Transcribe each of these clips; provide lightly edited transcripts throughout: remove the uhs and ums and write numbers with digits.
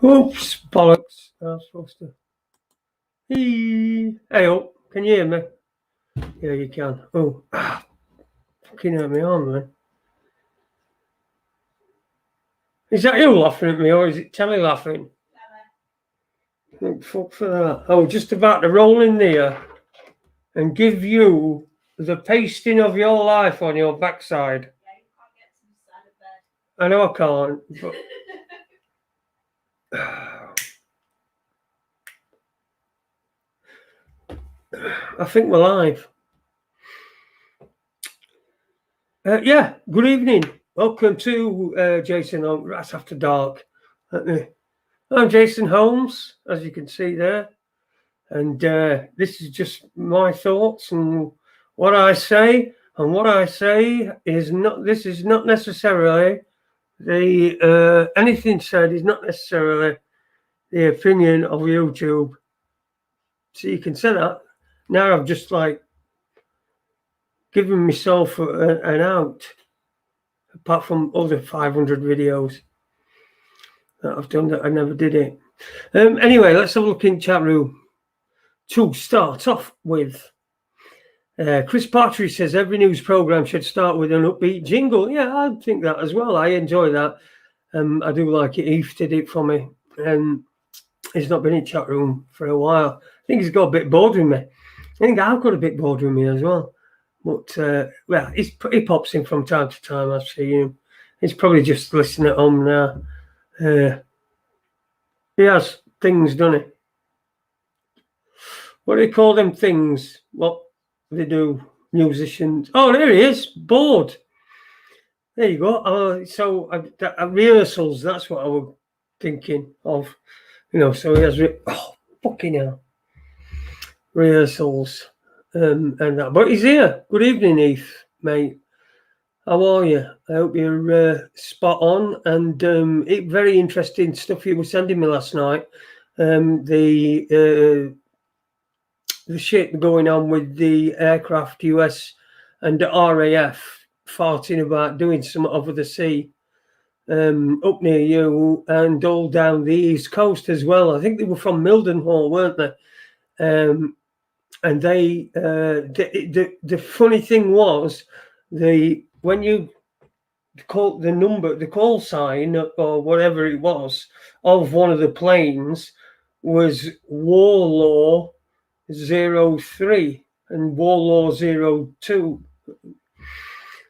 Oops, bollocks. I was supposed to. Hey, oh, can you hear me? Yeah, you can. Oh, fucking hurt me arm, man. Is that you laughing at me, or is it Telly laughing? Oh, fuck for that. Oh, just about to roll in there and give you the pasting of your life on your backside. Yeah, you can't get to the side of bed. I know I can't, but I think we're live. Yeah, good evening. Welcome to Jason Holmes, Right After Dark. I'm Jason Holmes, as you can see there. And this is just my thoughts and what I say. And what I say is not, this is not necessarily the, anything said is not necessarily the opinion of YouTube. So you can say that. Now I've just like given myself an out, apart from other 500 videos that I've done that I never did it. Anyway, let's have a look in chat room. To start off with, Chris Partridge says every news program should start with an upbeat jingle. Yeah, I think that as well. I enjoy that. I do like it. Eve did it for me. He's not been in chat room for a while. I think he's got a bit bored with me. I think I've got a bit bored with me as well. But, well, he pops in from time to time. I've seen him. He's probably just listening at home now. He has things, doesn't he? What do they call them things? What they do, musicians? Oh, there he is, bored. There you go. So rehearsals, that's what I was thinking of. You know, so he has, fucking hell. Rehearsals and that. But he's here. Good evening, Heath, mate. How are you? I hope you're spot on. And very interesting stuff you were sending me last night. The shit going on with the aircraft, US and the RAF farting about doing something over the sea up near you and all down the East Coast as well. I think they were from Mildenhall, weren't they? And they, the funny thing was, when you call the call sign or whatever it was of one of the planes was Warlaw 03 and Warlaw 02.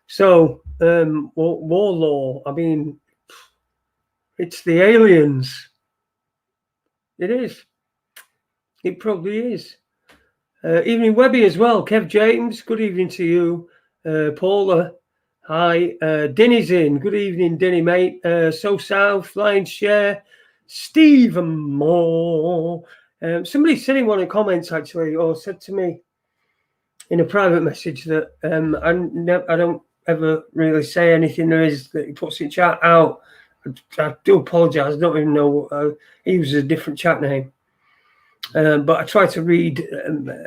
So Warlaw, I mean, it's the aliens. It is. It probably is. Evening Webby as well. Kev James, good evening to you. Paula, hi. Denny's in. Good evening, Denny, mate. So South, Lion's Share, Stephen Moore. Somebody said in one of the comments, actually, or said to me in a private message that I don't ever really say anything there is that he puts in chat out. I do apologise. I don't even know. He uses a different chat name. But I try to read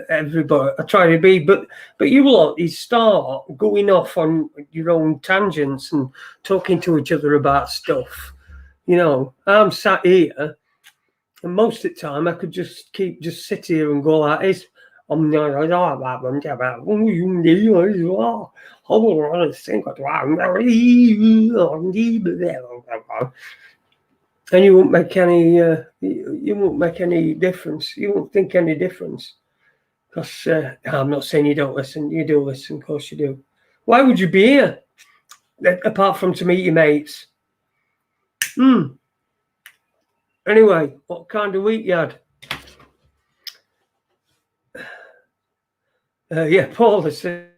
everybody. I try to be, but you lot, you start going off on your own tangents and talking to each other about stuff. You know, I'm sat here, and most of the time I could just sit here and go like this. And you won't make any difference. You won't think any difference. Because I'm not saying you don't listen. You do listen, of course you do. Why would you be here? Apart from to meet your mates. Anyway, what kind of week you had? Yeah, Paula said.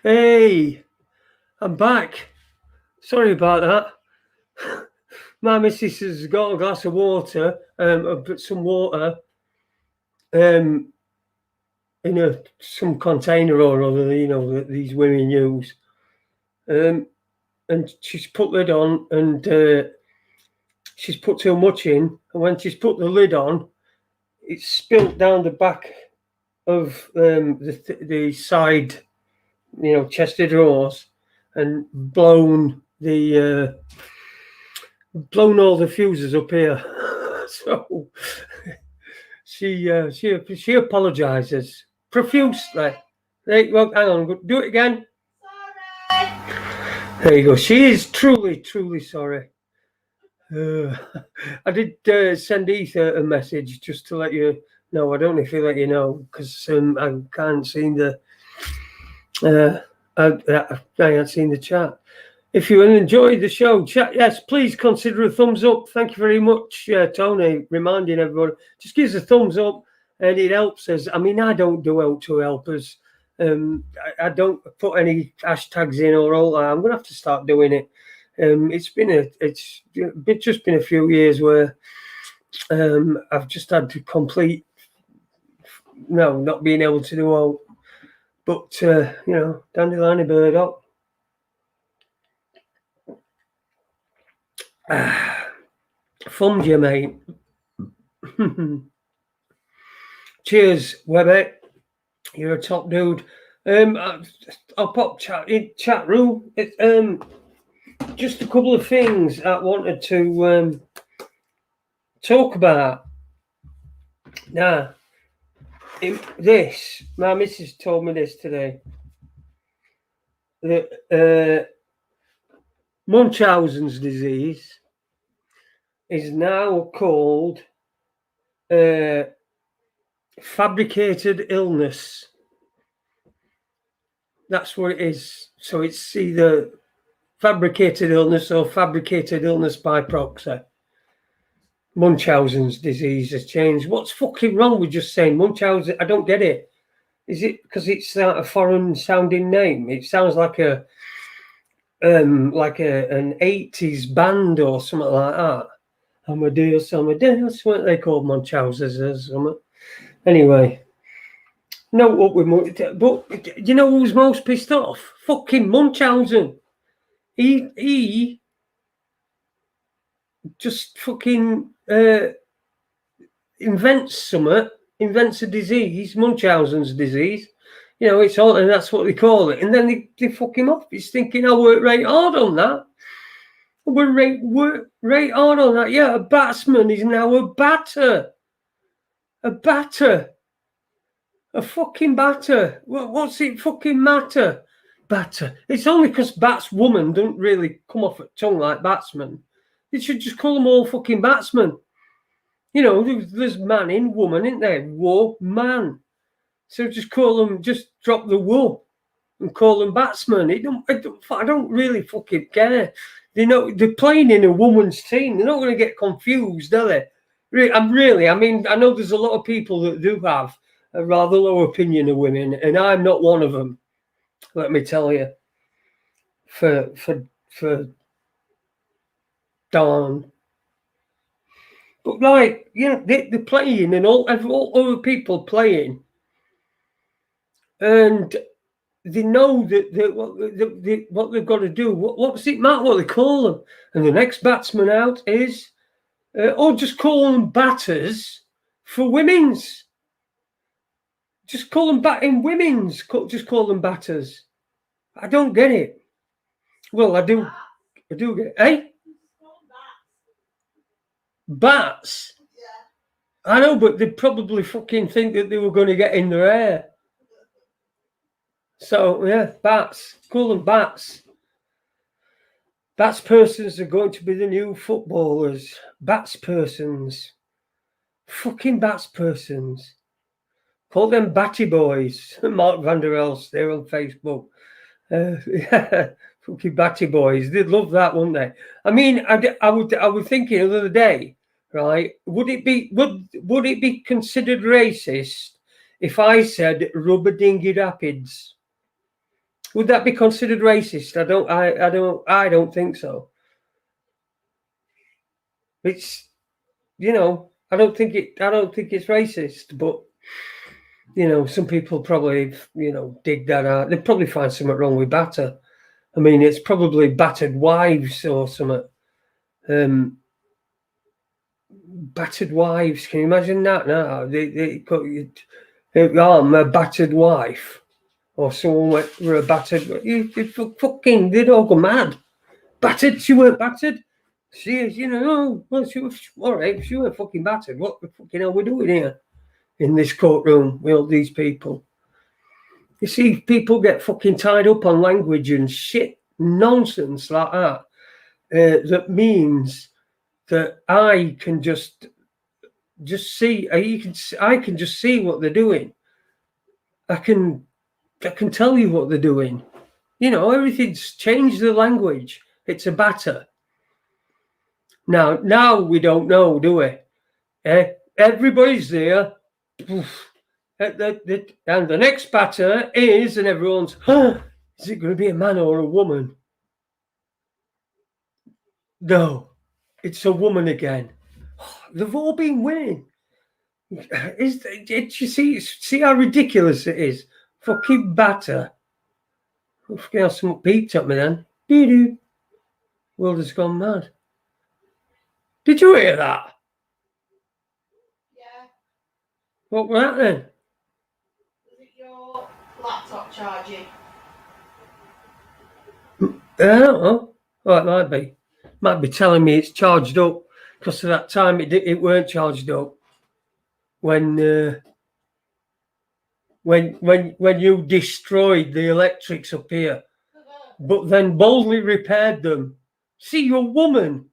Hey, I'm back. Sorry about that. My missus has got a glass of water, some water, in some container or other, that these women use. And she's put lid on, and she's put too much in. And when she's put the lid on, it's spilt down the back of the side, chest of drawers, and blown all the fuses up here. So she apologizes. profusely. Right, well, hang on, do it again. Sorry. There you go. She is truly, truly sorry. I did send Ether a message just to let you know. I don't know if he let you know because I can't see the. I haven't seen the chat. If you enjoyed the show, chat, yes, please consider a thumbs up. Thank you very much, Tony, reminding everyone. Just give us a thumbs up and it helps us. I mean, I don't do out to help us. I don't put any hashtags in or all that. I'm going to have to start doing it. It's just been a few years where I've just had to complete, not being able to do all. But, dandelion bird up. Fun, you, mate. Cheers, Webby. You're a top dude. I'll pop chat room. Just a couple of things I wanted to talk about. Now, my missus told me this today. That Munchausen's disease is now called fabricated illness. That's what it is. So it's either fabricated illness or fabricated illness by proxy. Munchausen's disease has changed. What's fucking wrong with just saying Munchausen? I don't get it. Is it because it's a foreign sounding name? It sounds like an 80s band or something like that. Amadeus, what they call Munchausen's or something. Anyway, no, what we but you know who's most pissed off? Fucking Munchausen. He just fucking invents a disease, Munchausen's disease. It's all, and that's what they call it. And then they fuck him off. He's thinking, I worked right hard on that. Work right hard on that. Yeah, a batsman is now a batter. A batter. A fucking batter. What's it fucking matter? Batter. It's only because batswoman don't really come off at tongue like batsman. They should just call them all fucking batsmen. There's man in woman, isn't there? Wo, man. So just drop the wo and call them batsmen. I don't really fucking care. They're playing in a woman's team. They're not going to get confused, are they? I mean, I know there's a lot of people that do have a rather low opinion of women, and I'm not one of them. Let me tell you. For Dawn. But they're playing and all other people playing, and they know that what they've got to do. What does it matter what they call them? And the next batsman out is, or just call them batters for women's. Just call them batting women's. Just call them batters. I don't get it. Well, I do get it. Eh? Bats? Yeah. I know, but they probably fucking think that they were going to get in their hair. So, yeah, bats. Call them bats. Bats persons are going to be the new footballers. Bats persons. Fucking bats persons. Call them Batty Boys. Mark van der Elst, they're on Facebook. Yeah, fucking Batty Boys. They'd love that, wouldn't they? I mean, I was thinking the other day, right? Would it be considered racist if I said Rubber Dinghy Rapids? Would that be considered racist? I don't think so. It's, I don't think it's racist, but some people probably, dig that out. They'd probably find something wrong with batter. I mean, it's probably battered wives or something. Battered wives. Can you imagine that? No, I'm a battered wife, or someone were a battered. Fucking, they'd all go mad. Battered? She weren't battered. She is, well, she was all right. She weren't fucking battered. What the fucking hell are we doing here in this courtroom with all these people? You see, people get fucking tied up on language and shit nonsense like that. That means that I can just see. I can just see what they're doing. I can tell you what they're doing. You know, everything's changed the language. It's a batter. Now we don't know, do we? Everybody's there. And the next batter is, and everyone's, is it going to be a man or a woman? No, it's a woman again. They've all been winning. You see how ridiculous it is? Fucking batter. Fucking have some beeped at me then. Doo-doo. World has gone mad. Did you hear that? Yeah. What was that then? Is it your laptop charging? I don't know. Oh, it might be. Might be telling me it's charged up because of that time it weren't charged up when you destroyed the electrics up here, but then boldly repaired them. See, you're a woman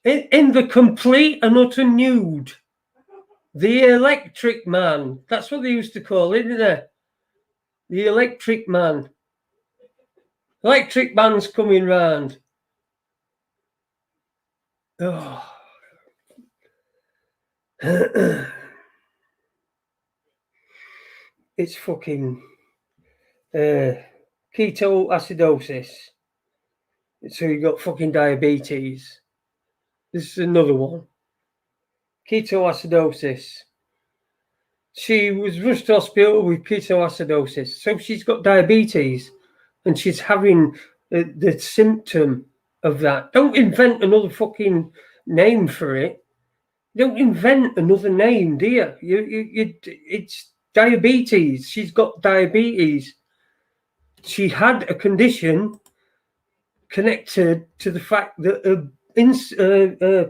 in the complete and utter nude. The electric man. That's what they used to call it, didn't they? The electric man. Electric man's coming round. Oh. It's fucking ketoacidosis. So you got fucking diabetes. This is another one. Ketoacidosis. She was rushed to hospital with ketoacidosis. So she's got diabetes and she's having the symptom of that. Don't invent another fucking name for it. Don't invent another name, do you? It's diabetes. She's got diabetes. She had a condition connected to the fact that her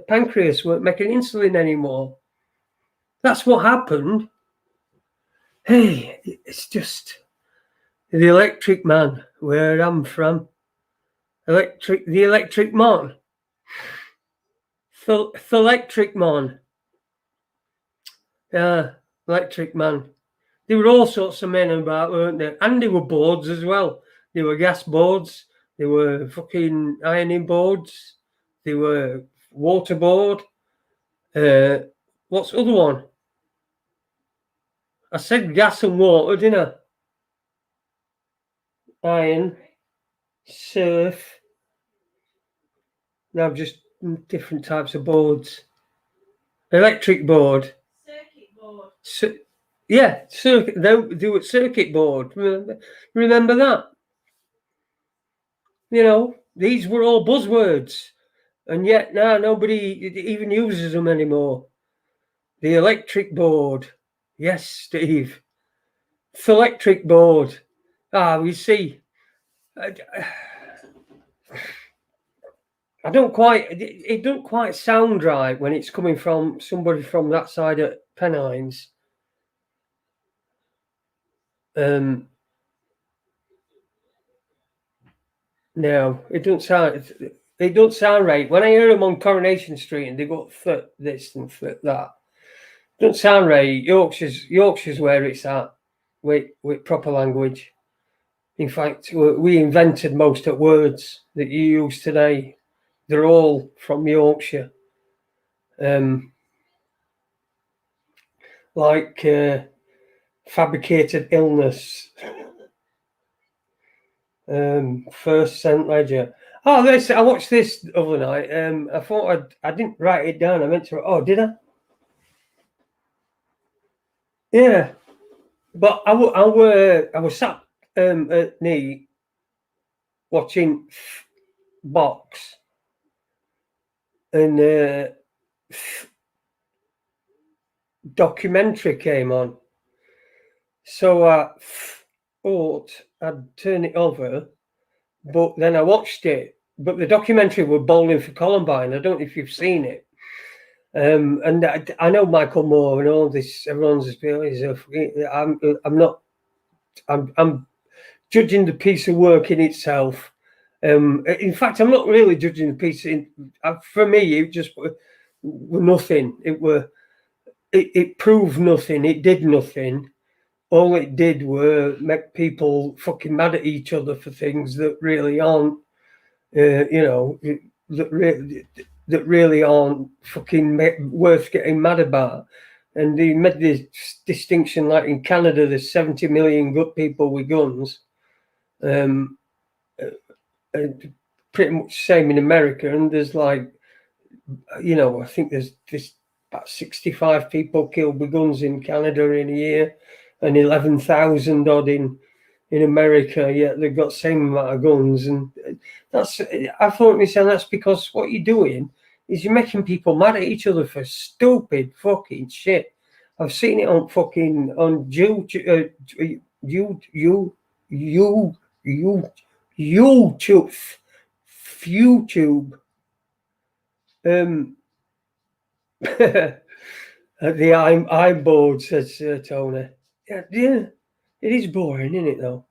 pancreas weren't making insulin anymore. That's what happened. Hey, it's just the electric man, where I'm from. The electric man. The electric man. Yeah, electric man. There were all sorts of men about, weren't there? And there were boards as well. There were gas boards. There were fucking ironing boards. There were water board. What's the other one? I said gas and water, didn't I? Iron, surf. Now just different types of boards. Electric board. Circuit board. Yeah, circuit. They were circuit board. Remember that? You know, these were all buzzwords, and yet now nobody even uses them anymore. The electric board. Yes, Steve. The electric board. We see. I don't quite. It don't quite sound right when it's coming from somebody from that side of Pennines. No, it don't sound. It don't sound right. When I hear them on Coronation Street and they go this and that, it don't sound right. Yorkshire's where it's at with proper language. In fact, we invented most of the words that you use today. They're all from Yorkshire. Like fabricated illness. First cent ledger. Oh, I watched this the other night. I thought I didn't write it down. I meant to. Oh, did I? Yeah, but I was sat at knee watching box, and documentary came on. So I thought I'd turn it over, but then I watched it. But the documentary were bowling for Columbine. I don't know if you've seen it. And I know Michael Moore and all this. Everyone's I'm not I'm judging the piece of work in itself. In fact, I'm not really judging the piece. For me, it just were nothing. It proved nothing. It did nothing. All it did were make people fucking mad at each other for things that really aren't, that really aren't fucking worth getting mad about. And he made this distinction, like in Canada, there's 70 million good people with guns. Pretty much same in America, and there's like, I think there's about 65 people killed with guns in Canada in a year, and 11,000 odd in America. Yet they've got the same amount of guns, and I thought to myself, that's because what you're doing is you're making people mad at each other for stupid fucking shit. I've seen it on fucking YouTube. The I'm bored, says Tony. Yeah, it is boring, isn't it though?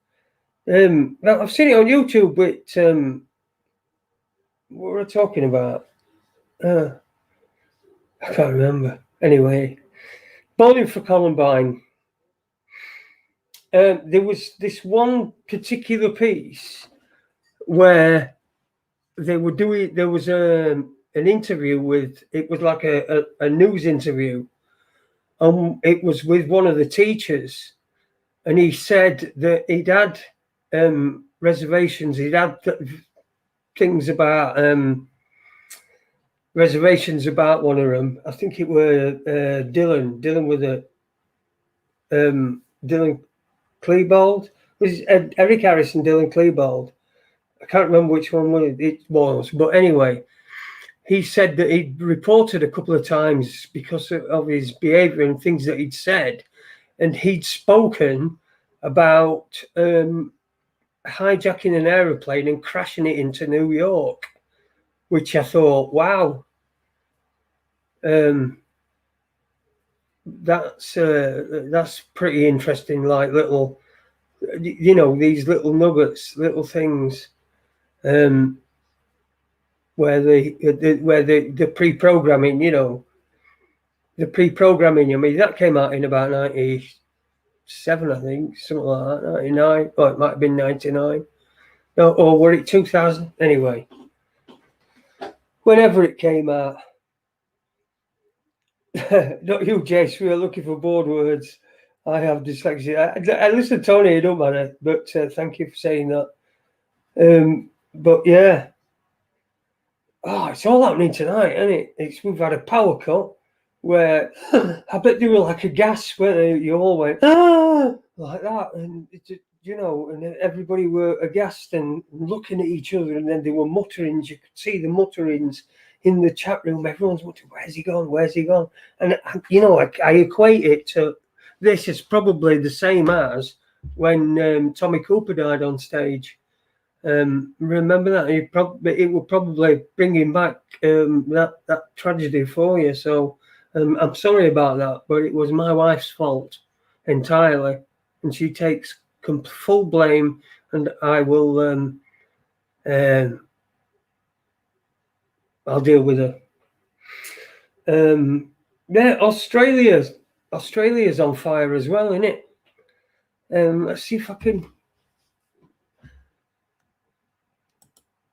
Well, I've seen it on YouTube, but what were I talking about? I can't remember. Anyway, Bowling for Columbine. There was this one particular piece where they were doing. There was an interview with. It was like a news interview. It was with one of the teachers, and he said that he'd had reservations. He'd had things about reservations about one of them. I think it were Dylan with a Dylan Klebold. Was it Eric Harris and Dylan Klebold? I can't remember which one it was, but anyway, he said that he'd reported a couple of times because of his behaviour and things that he'd said, and he'd spoken about hijacking an aeroplane and crashing it into New York, which I thought, wow, that's pretty interesting. Like little, these little nuggets, little things, where the pre-programming, the pre-programming. I mean, that came out in about 97, I think, something like that, 99. Oh, it might have been 99. No, or were it 2000? Anyway, whenever it came out. Not you, Jace. We are looking for board words. I have dyslexia. I listen to Tony, it don't matter. But thank you for saying that. But yeah. Oh, it's all happening tonight, isn't it? We've had a power cut where I bet they were like a gas where you all went like that, and and everybody were aghast and looking at each other, and then there were mutterings. You could see the mutterings in the chat room. Everyone's muttering, "Where's he gone? Where's he gone?" And I equate it to this is probably the same as when Tommy Cooper died on stage. Remember that? It will probably bring him back that tragedy for you. So I'm sorry about that, but it was my wife's fault entirely, and she takes full blame. And I will, I'll deal with her. Yeah, Australia's on fire as well, isn't it? Let's see if I can.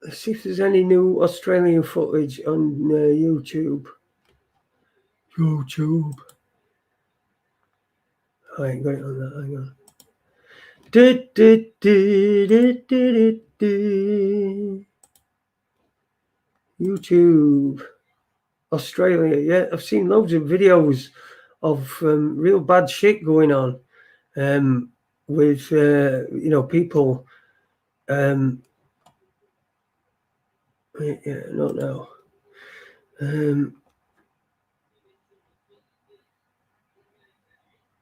Let's see if there's any new Australian footage on YouTube. I ain't got it on that. Hang on. YouTube. Australia. Yeah, I've seen loads of videos of real bad shit going on with, people. Yeah, not now.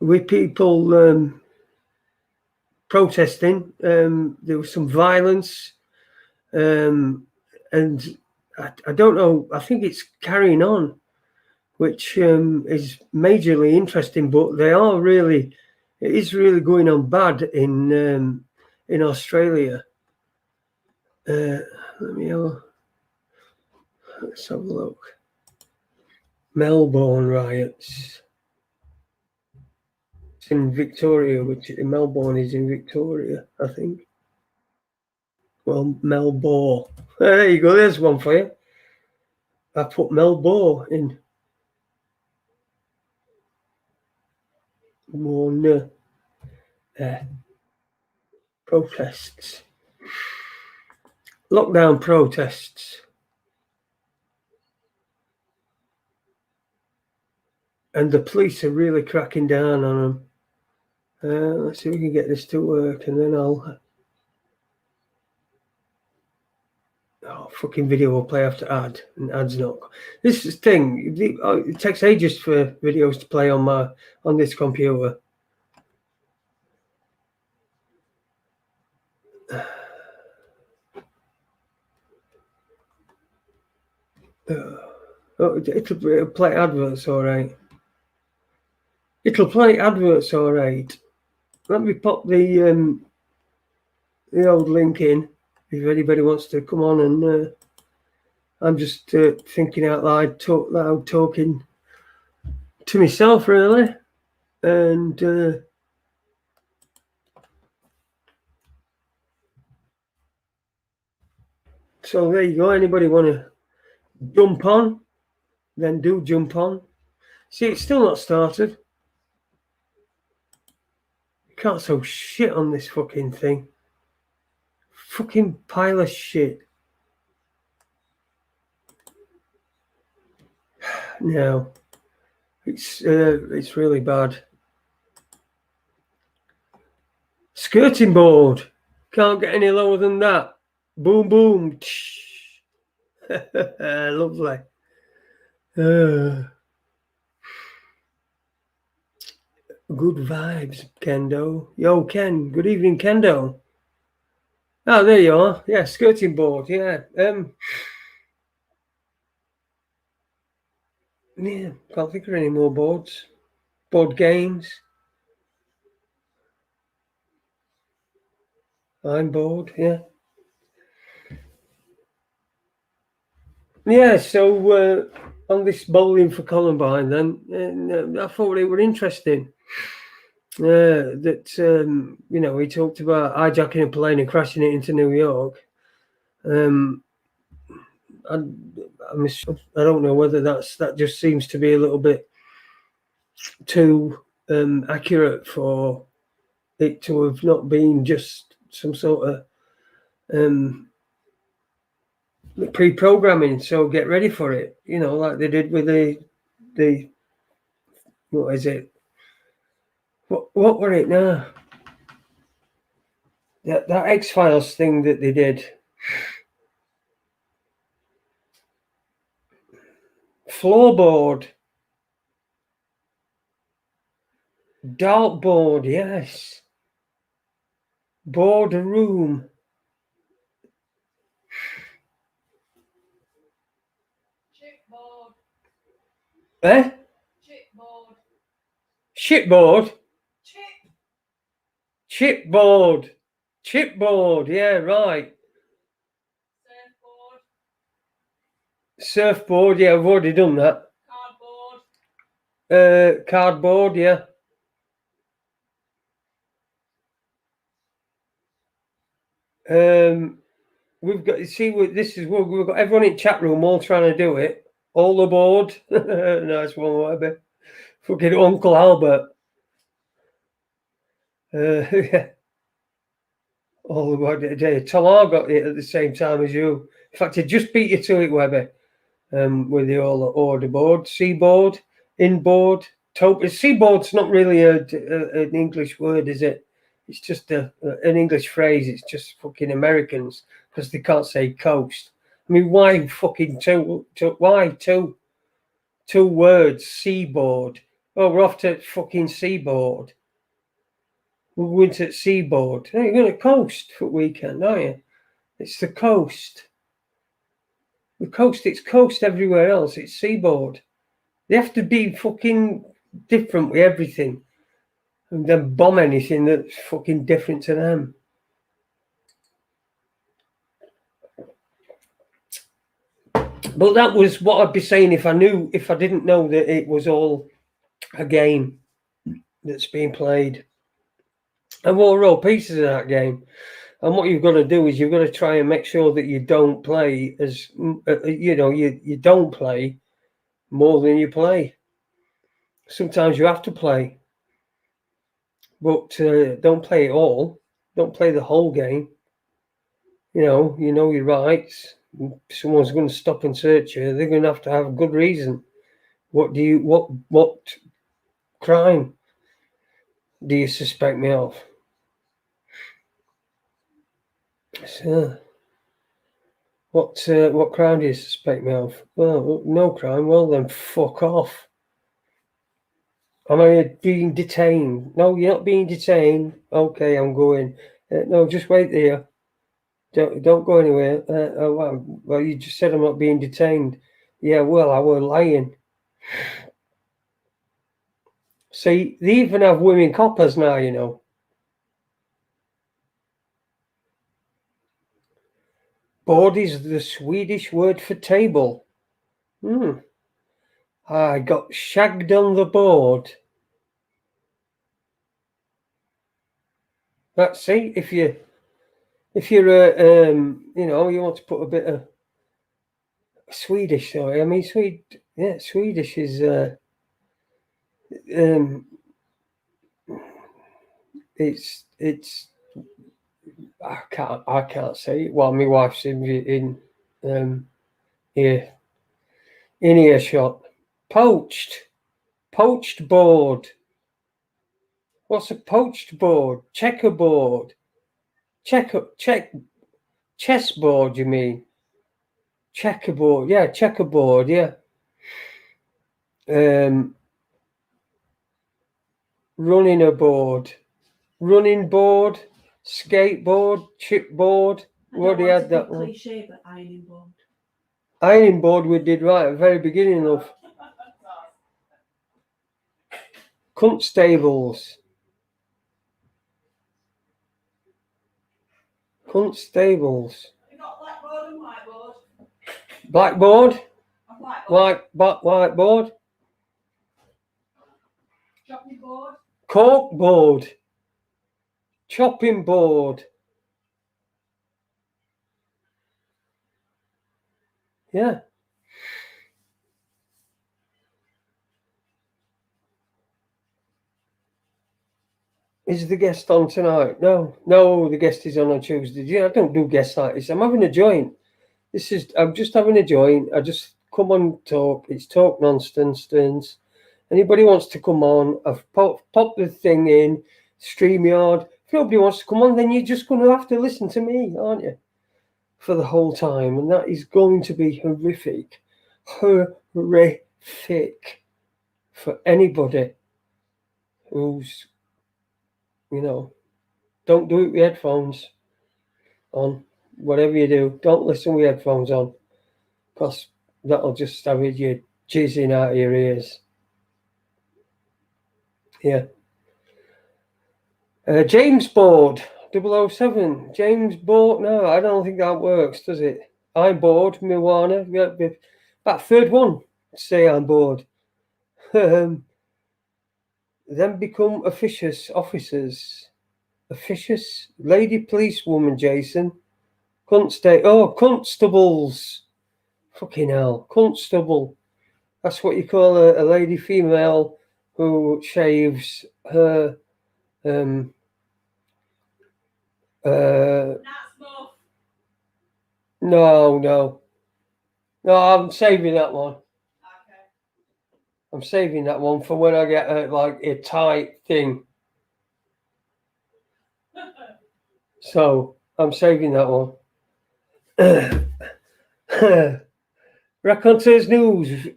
With people protesting, there was some violence, and I don't know. I think it's carrying on, which is majorly interesting. But they are really It is really going on bad in Australia. Let's have a look. Melbourne riots. It's in Victoria, which in Melbourne is in Victoria, I think. Well, Melbourne. There you go. There's one for you. I put Melbourne in. One protests. Lockdown protests. And the police are really cracking down on them. Let's see if we can get this to work, and then I'll... Oh, fucking video will play after ad, and ad's not... This is thing, it takes ages for videos to play on this computer. It'll play adverts, all right. It'll play adverts, all right. Let me pop the old link in if anybody wants to come on, and I'm just thinking out loud, talking to myself, really, and so there you go. Anybody want to jump on? Then do jump on. See, it's still not started. You can't so shit on this fucking thing. Fucking pile of shit. No, it's really bad. Skirting board. Can't get any lower than that. Boom, boom. Lovely. Good vibes, Kendo. Yo, Ken. Good evening, Kendo. Oh, there you are. Yeah, skirting board. Yeah. Yeah, can't think of any more boards. Board games. I'm bored. Yeah. Yeah. So on this bowling for Columbine, then I thought it were interesting. That he talked about hijacking a plane and crashing it into New York. I don't know whether that just seems to be a little bit too accurate for it to have not been just some sort of pre-programming. So get ready for it, like they did with the what is it? What were it now? That X-Files thing that they did. Floorboard. Dartboard, yes. Boardroom. Chipboard. Eh? Chipboard. Shipboard? Chip. Chipboard, yeah, right. Surfboard, yeah, I've already done that. Cardboard. Cardboard, yeah. We've got, we've got everyone in chat room all trying to do it. All aboard. Nice one, maybe. Fucking Uncle Albert. Yeah. All aboard today. Talar got it at the same time as you. In fact, he just beat you to it, Webby. With the all order board, seaboard, inboard, seaboard's not really an English word, is it? It's just an English phrase. It's just fucking Americans because they can't say coast. I mean, why fucking why two words? Seaboard. Oh, we're off to fucking seaboard. We're going to seaboard. Hey, you're going to coast for weekend, aren't you? It's the coast. The coast, it's coast everywhere else. It's seaboard. They have to be fucking different with everything. and then bomb anything that's fucking different to them. But that was what I'd be saying if I didn't know that it was all a game that's being played. And we're all pieces of that game. And what you've got to do is you've got to try and make sure that you don't play you don't play more than you play. Sometimes you have to play, but don't play it all. Don't play the whole game. You know your rights. Someone's going to stop and search you. They're going to have a good reason. What crime do you suspect me of? So, what crime do you suspect me of? Well, no crime. Well, then fuck off. Am I being detained? No, you're not being detained. Okay, I'm going. No, just wait there. Don't go anywhere. Well, you just said I'm not being detained. Yeah, well, I were lying. See, they even have women coppers now, you know. Board is the Swedish word for table. I got shagged on the board. Let's see if you're you want to put a bit of Swedish. Sorry, I mean Swedish is it's I can't say it. Well, my wife's in here in earshot. Poached board. What's a poached board? Checkerboard. Chessboard, you mean? Checkerboard, yeah, checkerboard, yeah. Running board, skateboard, chipboard. What had that one? Cliche, but ironing board. Ironing board we did right at the very beginning of. Constables. You got blackboard and whiteboard. Blackboard. Whiteboard. Whiteboard. Chopping board. Cork board. Chopping board. Yeah. Is the guest on tonight? No, the guest is on Tuesday. Yeah, I don't do guests like this. I'm having a joint. I'm just having a joint. I just come on talk. It's talk nonsense. Anybody wants to come on, I've popped the thing in, StreamYard. If nobody wants to come on, then you're just going to have to listen to me, aren't you? For the whole time. And that is going to be horrific. Horrific for anybody who's, don't do it with headphones on. Whatever you do, don't listen with headphones on, because that'll just have you jizzing out of your ears. Yeah. James board 007. James board. No, I don't think that works, does it? I'm bored, Moana. That third one. Say I'm bored. Then become officious officers. Officious lady policewoman. Jason. Constables. Fucking hell, constable. That's what you call a lady female who shaves her. That's No, I'm saving that one. Okay. I'm saving that one for when I get a tight thing. So I'm saving that one. Raconteurs news.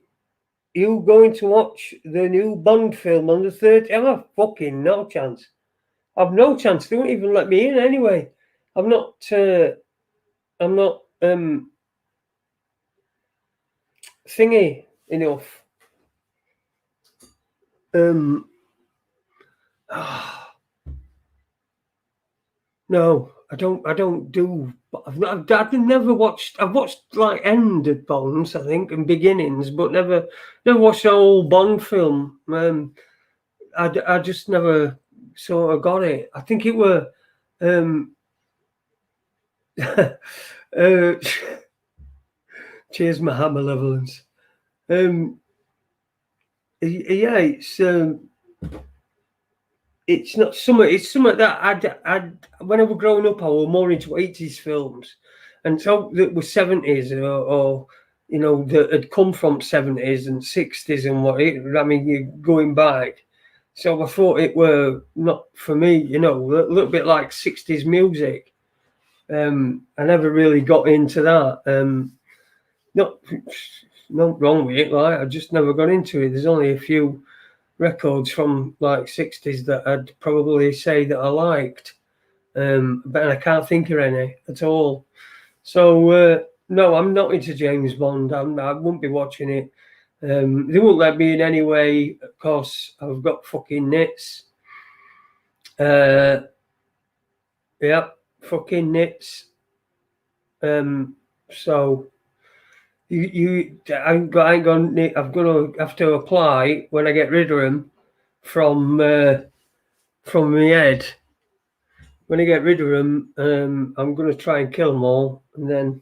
You going to watch the new Bond film on the 30th? I have fucking no chance. I've no chance. They won't even let me in anyway. I'm not thingy enough. No, I don't do. I've never watched. I've watched like end of Bonds, I think, and beginnings, but never watched an old Bond film. I just never sort of got it. I think it were. Uh, cheers, my malevolence. Yeah, it's not summer. It's something that I when I was growing up, I was more into 80s films, and so that was 70s or you know that had come from 70s and 60s and what. I mean, you're going back. So I thought it were not for me. You know, a little bit like 60s music. I never really got into that. Not wrong with it. Like I just never got into it. There's only a few records from like 60s that I'd probably say that I liked, but I can't think of any at all. So no, I'm not into James Bond. I won't be watching it. They won't let me in anyway. Of course, I've got fucking nits. Yep, fucking nits. So I'm gonna have to apply when I get rid of them from my head. When I get rid of them, I'm going to try and kill them all, and then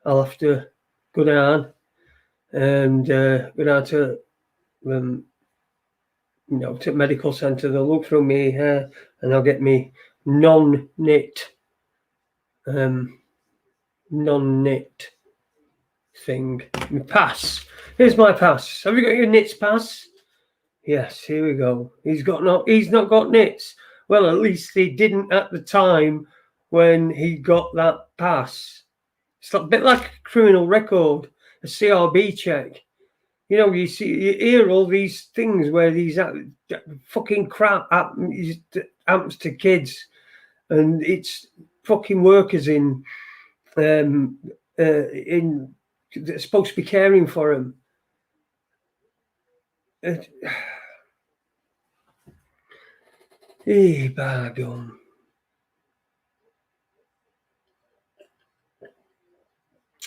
I'll have to go down and go down to to medical centre. They'll look through me hair and they'll get me non-knit thing. My pass. Here's my pass. Have you got your knits pass? Yes, here we go. He's not got knits. Well, at least he didn't at the time when he got that pass. It's a bit like a criminal record, a CRB check. You know, you hear all these things where these fucking crap happens to kids, and it's fucking workers in they're supposed to be caring for them. By gum.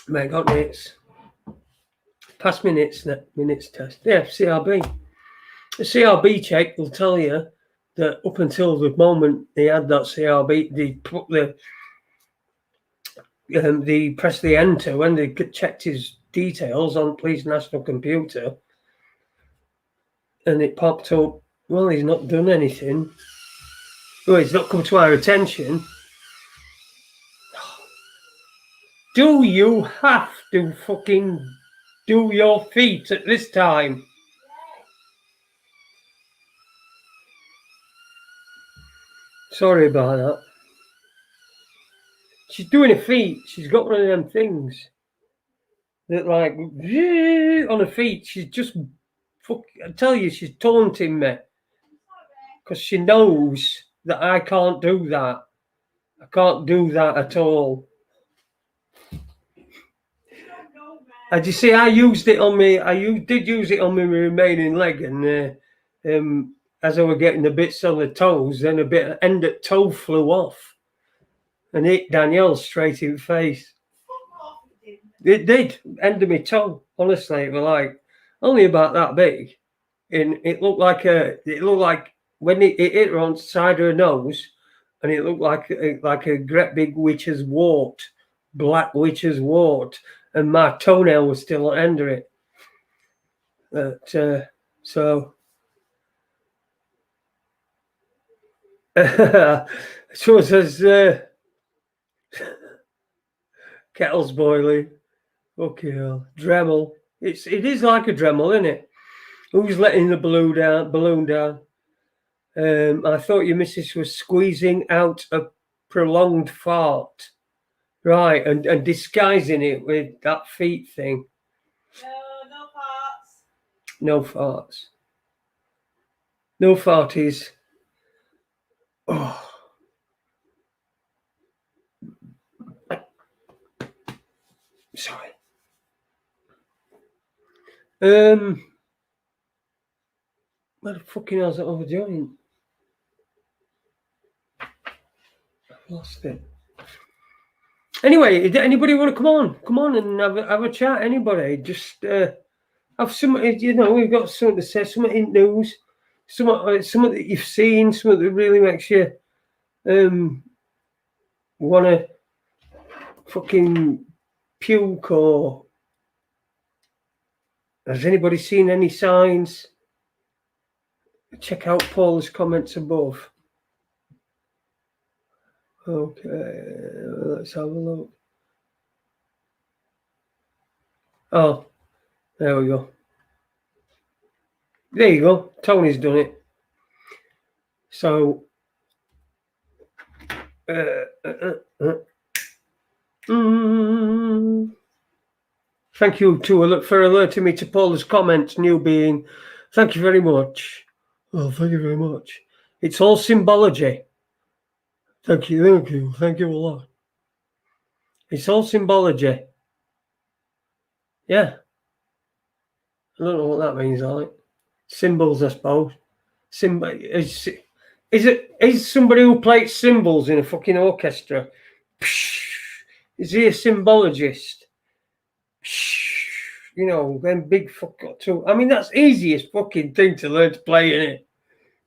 Mate, got nits. Pass minutes test. Yeah, CRB. The CRB check will tell you that up until the moment they had that CRB, they put they pressed the enter when they checked his details on Police National Computer, and it popped up. Well, he's not done anything. Well, it's not come to our attention. Do you have to fucking do your feet at this time? Sorry about that. She's doing her feet. She's got one of them things that like on her feet. She's just I tell you, she's taunting me because she knows that I can't do that. I can't do that at all. As you see, I used it on me. Did use it on my remaining leg, and as I was getting the bits on the toes, then a bit end of toe flew off and hit Danielle straight in the face. It did end of my toe. Honestly, it was like only about that big, and it looked like when it hit her on the side of her nose, and it looked like a great big witch's wart, black witch's wart, and my toenail was still under it. But so so it says kettle's boiling. Okay, Dremel. It is like a Dremel, isn't it? Who's letting the balloon down? I thought your missus was squeezing out a prolonged fart. Right, and disguising it with that feet thing. No farts. No farts. No farties. Oh. Sorry. What the fucking hell's that overdoing? Lost it. Anyway, anybody want to come on? Come on and have a chat. Anybody? Just have something. You know, we've got something to say. Something in news. Something that you've seen. Something that really makes you want to fucking puke. Or has anybody seen any signs? Check out Paula's comments above. Okay, let's have a look. Oh, there we go. There you go. Tony's done it. So, thank you for alerting me to Paula's comments. New being, thank you very much. Oh, thank you very much. It's all symbology. Thank you a lot. It's all symbology. Yeah. I don't know what that means, like symbols, I suppose. Is somebody who plays cymbals in a fucking orchestra? Is he a symbologist? You know, then big fuck got to. I mean, that's the easiest fucking thing to learn to play, isn't it?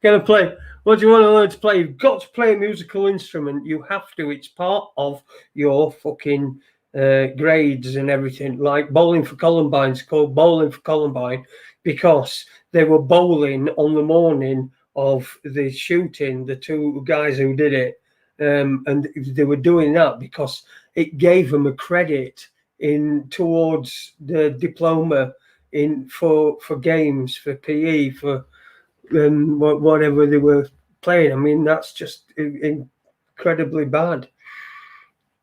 Gonna play. What do you want to learn to play? You've got to play a musical instrument. You have to. It's part of your fucking grades and everything. Like bowling for Columbine's called bowling for Columbine because they were bowling on the morning of the shooting, the two guys who did it. And they were doing that because it gave them a credit towards the diploma for games, for PE, for whatever they were playing. I mean, that's just incredibly bad.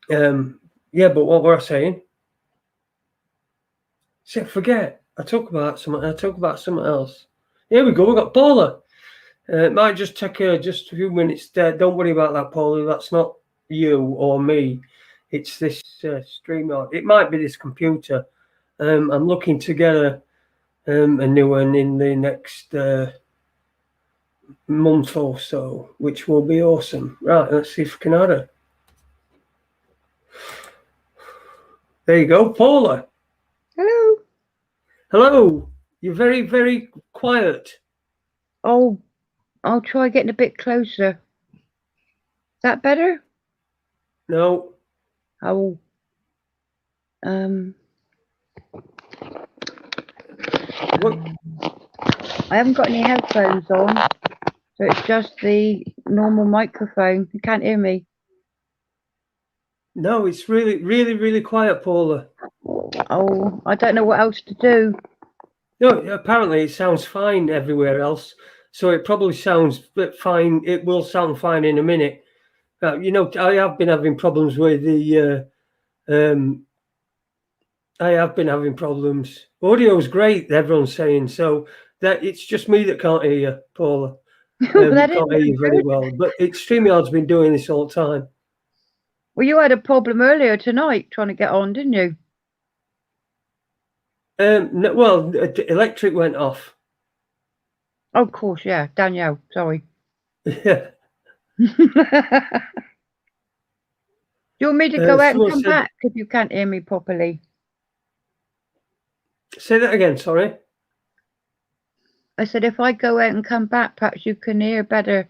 Yeah, but what were I saying? So forget. I talk about something else. Here we go. We've got Paula. It might just take just a few minutes there. Don't worry about that, Paula. That's not you or me. It's this StreamYard. It might be this computer. I'm looking to get a new one in the next month or so, which will be awesome. Right, let's see if we can add her. There you go, Paula. Hello. Hello. You're very, very quiet. Oh, I'll try getting a bit closer. Is that better? No. Oh. What? I haven't got any headphones on, so it's just the normal microphone. You can't hear me. No, it's really, really, really quiet, Paula. Oh, I don't know what else to do. No, apparently it sounds fine everywhere else, so it probably sounds fine. It will sound fine in a minute. You know, I have been having problems with the. I have been having problems. Audio's great, everyone's saying. So that it's just me that can't hear you, Paula. Can't hear you very well. But StreamYard's been doing this all the time. Well, you had a problem earlier tonight trying to get on, didn't you? No, well, electric went off. Oh, of course, yeah. Danielle, sorry. Yeah. Do you want me to go out and come back if you can't hear me properly? Say that again, sorry. I said, if I go out and come back, perhaps you can hear better.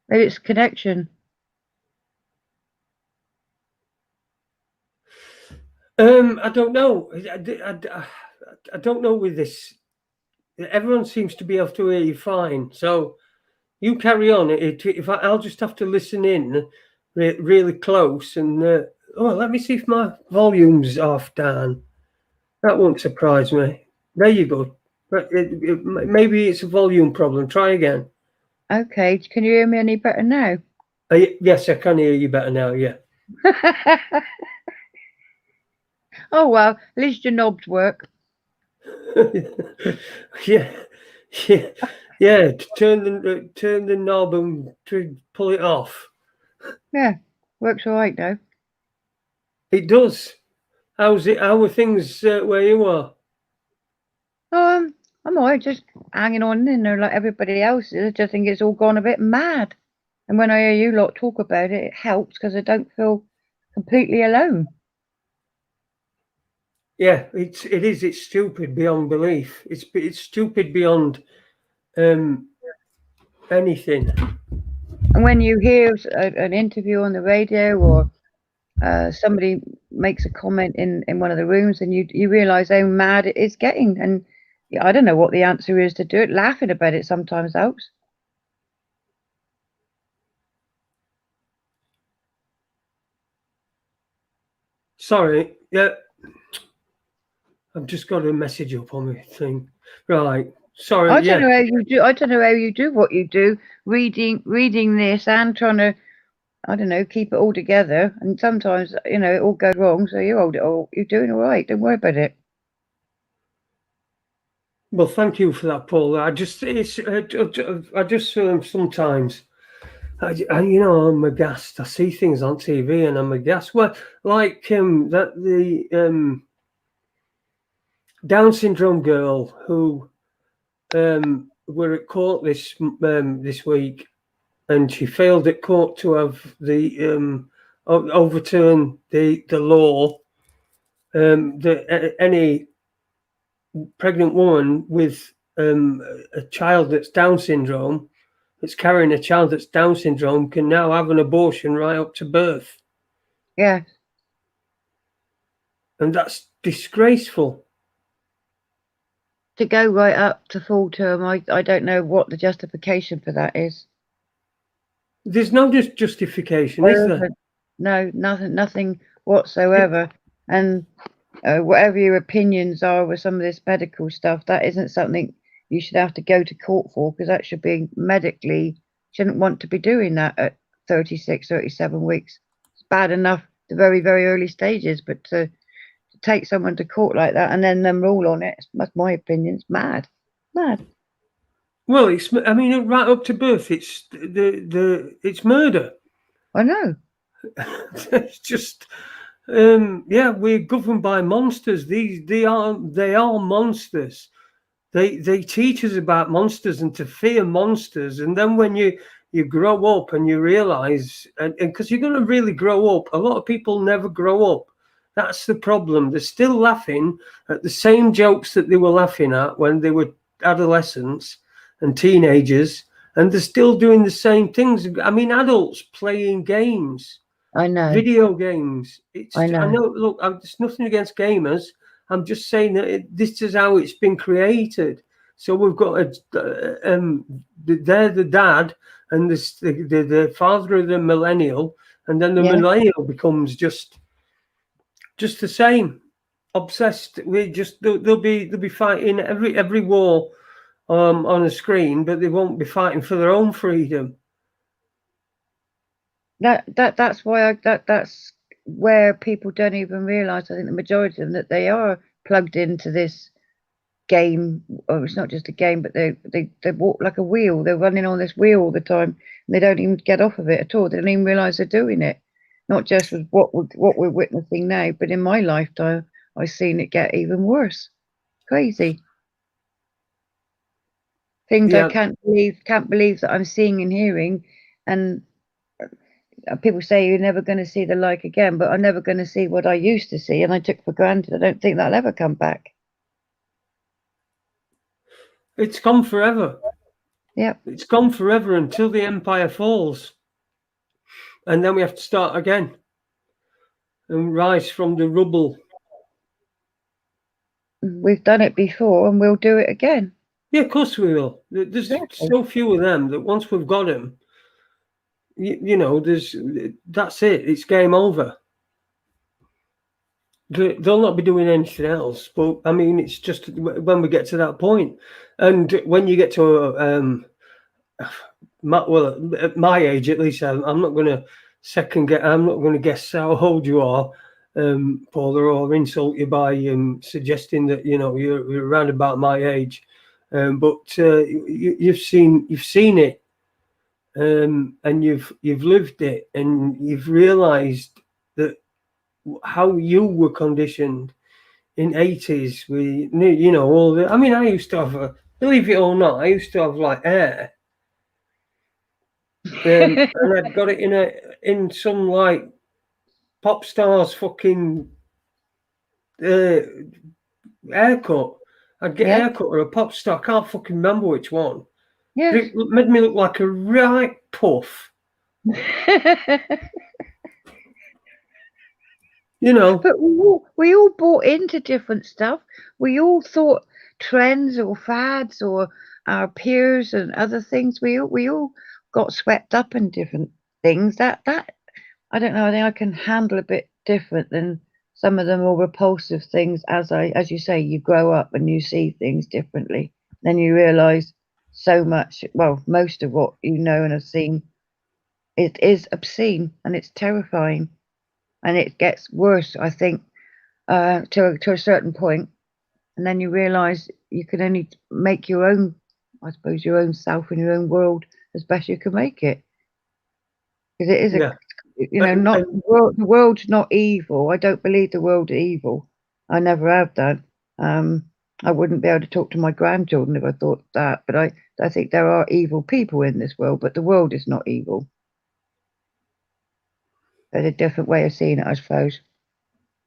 Maybe it's connection. I don't know. I don't know with this. Everyone seems to be able to hear you fine. So you carry on. I'll just have to listen in really close. And let me see if my volume's off, Dan. That won't surprise me. There you go. Maybe it's a volume problem. Try again. Okay. Can you hear me any better now? Yes, I can hear you better now. Yeah. Oh well, at least your knobs work. yeah. Turn the knob and pull it off. Yeah, works all right now. It does. How are things where you are? I'm all right, just hanging on in there like everybody else is. I just think it's all gone a bit mad. And when I hear you lot talk about it, it helps because I don't feel completely alone. Yeah, it is. It's stupid beyond belief. It's stupid beyond anything. And when you hear an interview on the radio or somebody makes a comment in one of the rooms, and you realise how mad it is getting, and I don't know what the answer is to do it. Laughing about it sometimes helps. Sorry, yeah, I've just got a message up on my thing. Right, sorry, I don't yeah. know how you do. I don't know how you do what you do, reading this and trying to, I don't know, keep it all together. And sometimes, it all goes wrong. So you hold it all. You're doing all right. Don't worry about it. Well, thank you for that, Paula. I just sometimes, I'm aghast. I see things on TV and I'm aghast. Well, like that the Down syndrome girl who were at court this week, and she failed at court to have the overturn the law that any pregnant woman with a child that's Down syndrome, that's carrying a child that's Down syndrome, can now have an abortion right up to birth. Yeah. And that's disgraceful. To go right up to full term, I don't know what the justification for that is. There's no justification, is there? No, nothing whatsoever. And whatever your opinions are with some of this medical stuff, that isn't something you should have to go to court for, because that should be medically, shouldn't want to be doing that at 36, 37 weeks. It's bad enough the very, very early stages, but to take someone to court like that and then them rule on it, that's my opinion, it's mad. Well, right up to birth, it's it's murder. I know. It's just, we're governed by monsters. They are monsters. They teach us about monsters and to fear monsters, and then when you grow up and you realize, and because you're going to really grow up, a lot of people never grow up. That's the problem. They're still laughing at the same jokes that they were laughing at when they were adolescents and teenagers, and they're still doing the same things. I mean, adults playing games. I know. Video games. I know. Look, there's nothing against gamers. I'm just saying that this is how it's been created. So we've got they're the dad, and the father of the millennial, and then the millennial becomes just the same, obsessed. They'll be fighting every war on a screen, but they won't be fighting for their own freedom. That's why that's where people don't even realise, I think the majority of them, that they are plugged into this game. Or it's not just a game, but they walk like a wheel. They're running on this wheel all the time, and they don't even get off of it at all. They don't even realise they're doing it. Not just with what we're witnessing now, but in my lifetime, I've seen it get even worse. Crazy things. I can't believe that I'm seeing and hearing, and people say you're never going to see the like again, but I'm never going to see what I used to see, and I took for granted. I don't think that'll ever come back. It's gone forever. Yeah. It's gone forever until the empire falls. And then we have to start again and rise from the rubble. We've done it before and we'll do it again. Yeah, of course we will. There's so few of them that once we've got them, that's it. It's game over. They'll not be doing anything else. But I mean, it's just when we get to that point, and when you get to at my age, at least, I'm not going to I'm not going to guess how old you are, Paula, or insult you by suggesting that you're around about my age. But you've seen it, and you've lived it, and you've realised that how you were conditioned in 80s. All the. I mean, I used to have believe it or not, I used to have like hair. and I'd got it in some like pop star's fucking haircut. I'd get a Yeah, haircut or a pop star. I can't fucking remember which one. But yes. it made me look like a right puff. You know. But we all bought into different stuff. We all thought trends or fads or our peers and other things. We all got swept up in different things. That I don't know. I think I can handle a bit different than some of the more repulsive things. As you say, you grow up and you see things differently. Then you realise so much. Well, most of what you know and have seen, it is obscene and it's terrifying, and it gets worse. I think to a certain point, and then you realise you can only make your own, I suppose, your own self in your own world as best you can make it. Because it is Yeah. not the world's not evil. I don't believe the world is evil. I never have done. I wouldn't be able to talk to my grandchildren if I thought that. But I think there are evil people in this world, but the world is not evil. There's a different way of seeing it, I suppose.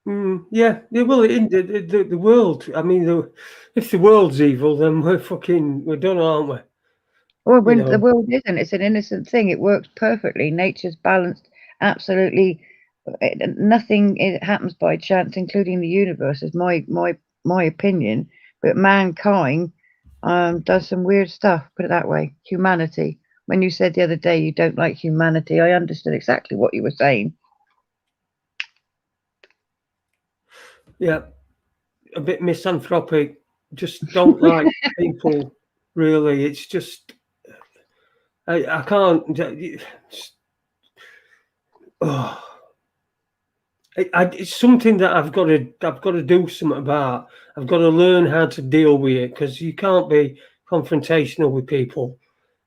Yeah. Well, in the world. I mean, if the world's evil, then we're done, aren't we? Well, when the world isn't, it's an innocent thing. It works perfectly. Nature's balanced, absolutely. Nothing happens by chance, including the universe. Is my opinion. But mankind does some weird stuff. Put it that way. Humanity. When you said the other day you don't like humanity, I understood exactly what you were saying. Yeah. A bit misanthropic. Just don't like people. Really, it's just I can't. Oh, it's something that I've got to do something about. I've got to learn how to deal with it, because you can't be confrontational with people,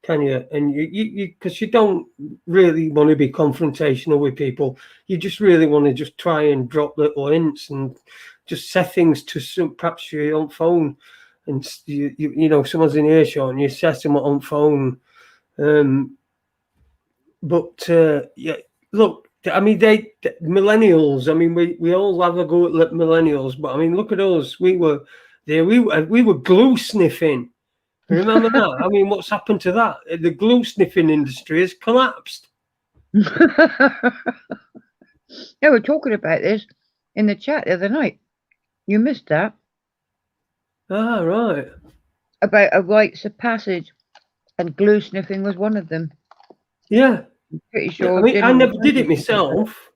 can you? And you because you don't really want to be confrontational with people. You just really want to just try and drop little hints and just set things to perhaps your own phone, and you know someone's in earshot and you set them on phone. But yeah, look, I mean, millennials. I mean, we all have a go at millennials, but I mean, look at us. We were there. We were glue sniffing. Remember that? I mean, what's happened to that? The glue sniffing industry has collapsed. Yeah, we're talking about this in the chat the other night. You missed that. Ah, right. About a rites of passage, and glue sniffing was one of them. Yeah. I'm pretty Yeah, sure. I mean, I never did it Jim- myself.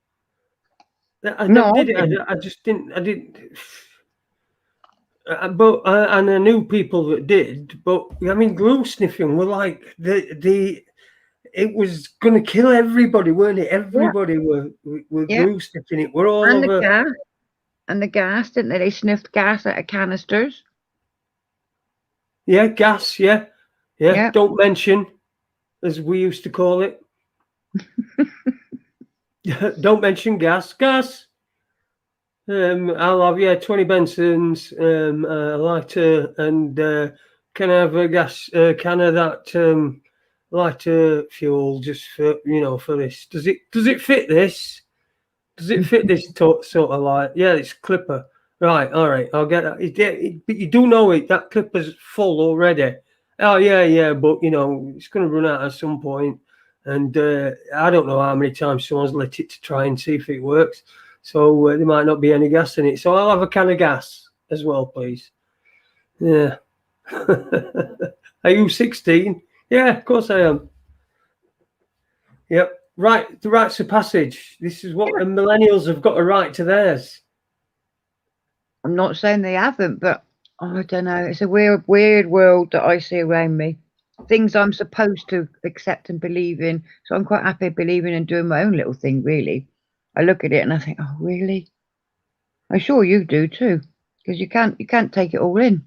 I No, never I did it. didn't. I just didn't. I didn't. But and I knew people that did. But I mean, glue sniffing were like the it was going to kill everybody, weren't it? Everybody were Yeah. glue sniffing it. We're all And over. the gas, didn't they? They sniffed gas out of canisters. Yeah, gas. Yeah. Yeah. Don't mention, as we used to call it. Don't mention gas. Gas. I'll have 20 Bensons, a lighter, and can I have a gas? Can I have that lighter fuel just for for this? Does it fit this? Does it fit this sort of light? Yeah, it's clipper. Right, all right, I'll get that. But you do know that clipper's full already. Oh yeah, but it's going to run out at some point, and I don't know how many times someone's lit it to try and see if it works. So there might not be any gas in it. So I'll have a can of gas as well, please. Yeah. Are you 16? Yeah, of course I am. Yep. Right, the rites of passage. This is what the millennials have got a right to theirs. I'm not saying they haven't, but I don't know. It's a weird world that I see around me. Things I'm supposed to accept and believe in. So I'm quite happy believing and doing my own little thing, really. I look at it and I think, oh, really? I'm sure you do too, because you can't take it all in.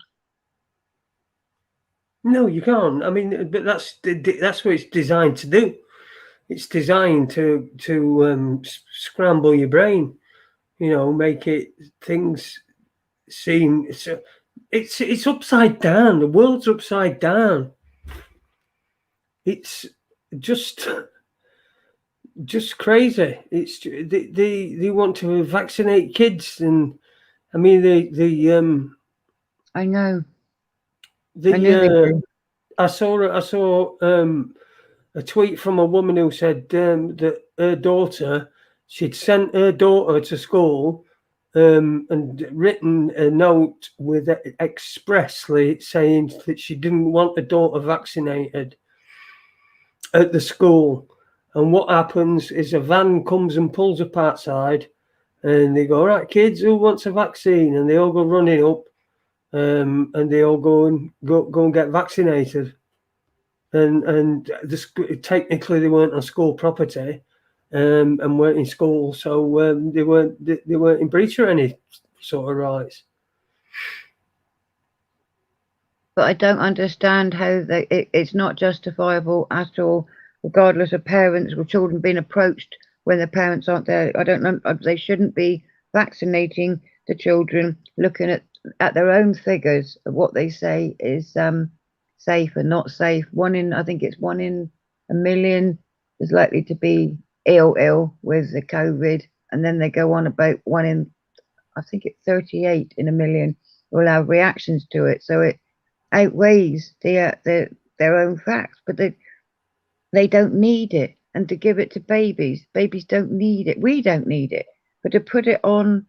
No, you can't. I mean, but that's what it's designed to do. It's designed to scramble your brain. Make it things seem so. It's upside down. The world's upside down. It's just crazy. It's they want to vaccinate kids, and I mean I know. the I know they do. I saw a tweet from a woman who said that her daughter, she'd sent her daughter to school and written a note with expressly saying that she didn't want her daughter vaccinated at the school. And what happens is a van comes and pulls up outside, and they go, "Right, kids, who wants a vaccine?" And they all go running up, and they all go and get vaccinated. And technically they weren't on school property, and weren't in school, so they weren't in breach of any sort of rights. But I don't understand how it's not justifiable at all, regardless of parents or children being approached when their parents aren't there. I don't know. They shouldn't be vaccinating the children, looking at their own figures of what they say is safe and not safe. I think it's 1 in a million is likely to be ill with the COVID, and then they go on about 1 in, I think it's 38 in a million will have reactions to it. So it outweighs their own facts, but they don't need it. And to give it to babies don't need it. We don't need it. But to put it on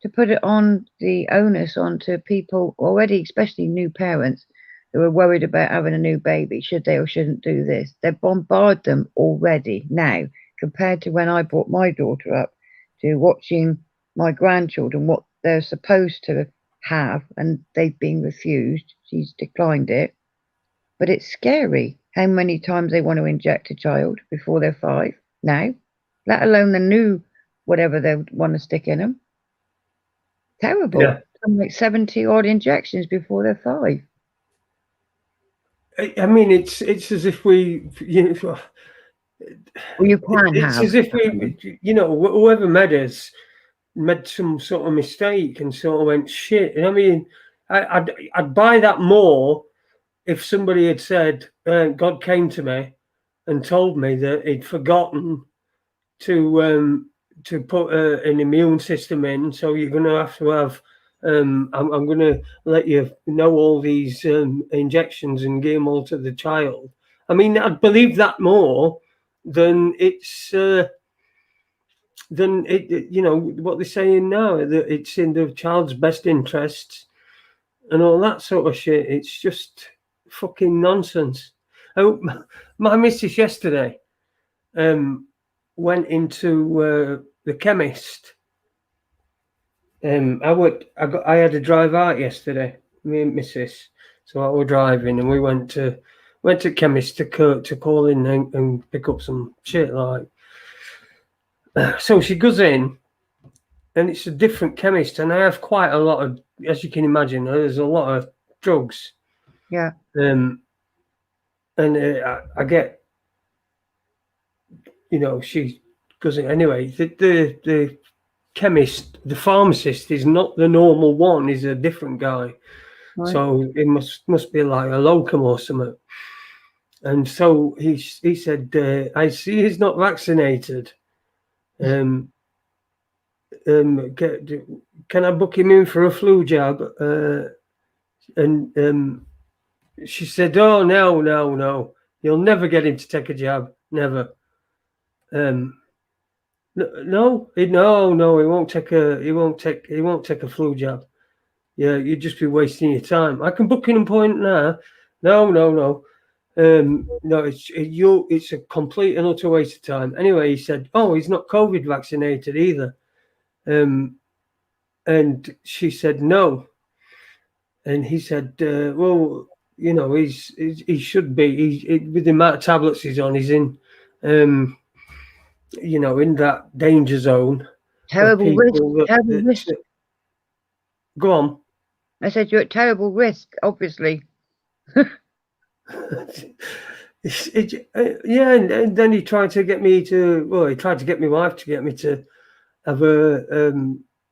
the onus onto people already, especially new parents who are worried about having a new baby, should they or shouldn't do this, they bombard them already now, compared to when I brought my daughter up to watching my grandchildren, what they're supposed to have, and they've been refused. She's declined it. But it's scary how many times they want to inject a child before they're 5 now, let alone the new whatever they want to stick in them. Terrible. Yeah. Like 70 odd injections before they're 5. I mean, it's as if we, Well, you can it's have. as if we, whoever made some sort of mistake and sort of went shit. And I mean, I'd buy that more if somebody had said, God came to me and told me that he'd forgotten to put an immune system in, so you're going to have I'm going to let you know all these injections and give them all to the child. I mean, I'd believe that more than it's what they're saying now, that it's in the child's best interests and all that sort of shit. It's just fucking nonsense. Oh, my missus yesterday went into the chemist. I had a drive out yesterday, me and missus. So I was driving, and we went to chemist to call in and pick up some shit, like. So she goes in, and it's a different chemist, and I have quite a lot of, as you can imagine, there's a lot of drugs. Yeah. And I get, she goes in anyway. The chemist, the pharmacist, is not the normal one. He's a different guy. Right. So it must be like a locum or something. And so he said, I see he's not vaccinated. Can I book him in for a flu jab? And she said, "Oh, no. You'll never get him to take a jab. Never. No, he won't take a flu jab. Yeah, you'd just be wasting your time. I can book an appointment now. No. It's a complete and utter waste of time." Anyway, he said, "Oh, he's not COVID vaccinated either." And she said, "No." And he said, "Well, he should be. With the amount of tablets he's on, he's in, in that danger zone." Terrible risk. Go on. I said you're at terrible risk, obviously. Yeah, and then he tried to get me he tried to get my wife to get me to have a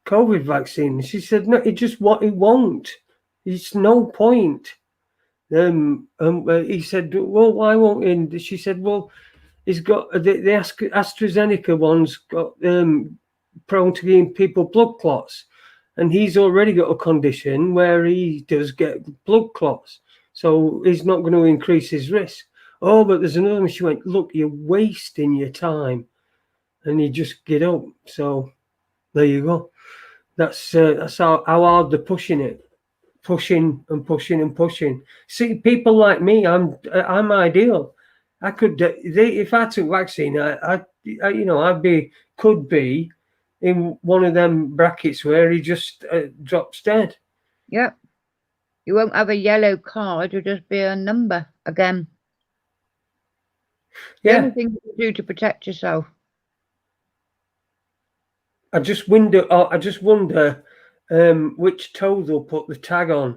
COVID vaccine. She said, "No, he won't. It's no point." He said, well, why won't he? And she said, well, he's got the AstraZeneca one's got prone to giving people blood clots, and he's already got a condition where he does get blood clots, so he's not going to increase his risk. Oh, but there's another one. She went, look, you're wasting your time, and you just get up. So there you go. That's how hard they're pushing it. Pushing and pushing and pushing. See, people like me, I'm ideal. I could, if I took vaccine, could be in one of them brackets where he just drops dead. Yep. You won't have a yellow card. You'll just be a number again. The only thing you can do to protect yourself. I just wonder which toe they'll put the tag on.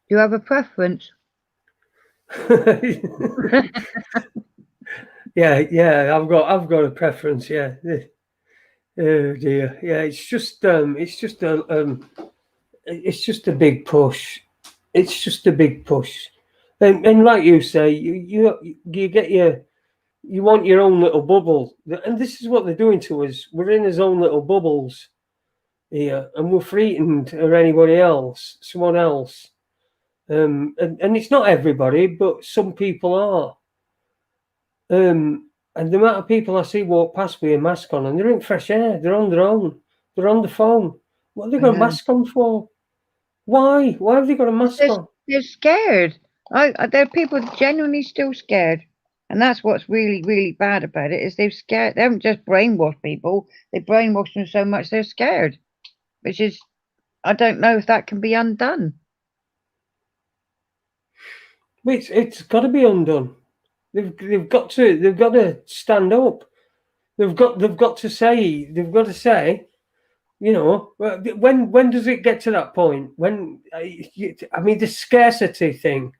Do you have a preference? yeah, I've got a preference. Yeah. Oh dear. Yeah, it's just a big push. It's just a big push, and like you say, you get you want your own little bubble, and this is what they're doing to us. We're in his own little bubbles here, and we're frightened of anybody else, someone else. And it's not everybody, but some people are. And the amount of people I see walk past with a mask on, and they're in fresh air, they're on their own, they're on the phone. What have they got a mask on for? Why? Why have they got a mask on? They're scared. There are people genuinely still scared. And that's what's really, really bad about it, is they've scared. They haven't just brainwashed people. They brainwashed them so much they're scared. Which is, I don't know if that can be undone. It's got to be undone. They've got to stand up. They've got to say, you know, when does it get to that point? When I mean, the scarcity thing.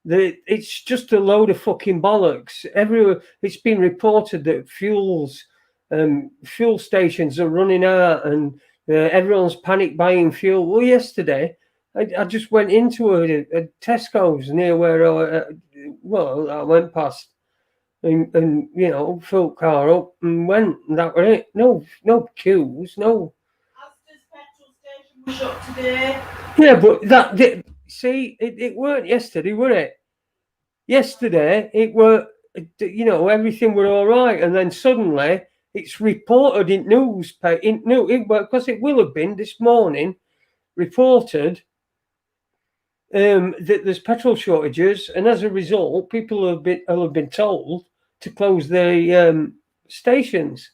It's just a load of fucking bollocks. Everywhere it's been reported that fuel stations are running out, and everyone's panic buying fuel. Well, yesterday I just went into a Tesco's near where I went past, and you know, filled car up and went. And that was it. No queues. No. Asda's petrol station was shut today. Yeah, but it weren't yesterday, were it? Yesterday, it were, you know, everything were all right, and then suddenly it's reported in newspaper, because it will have been this morning, reported that there's petrol shortages, and as a result, people have been told to close their stations.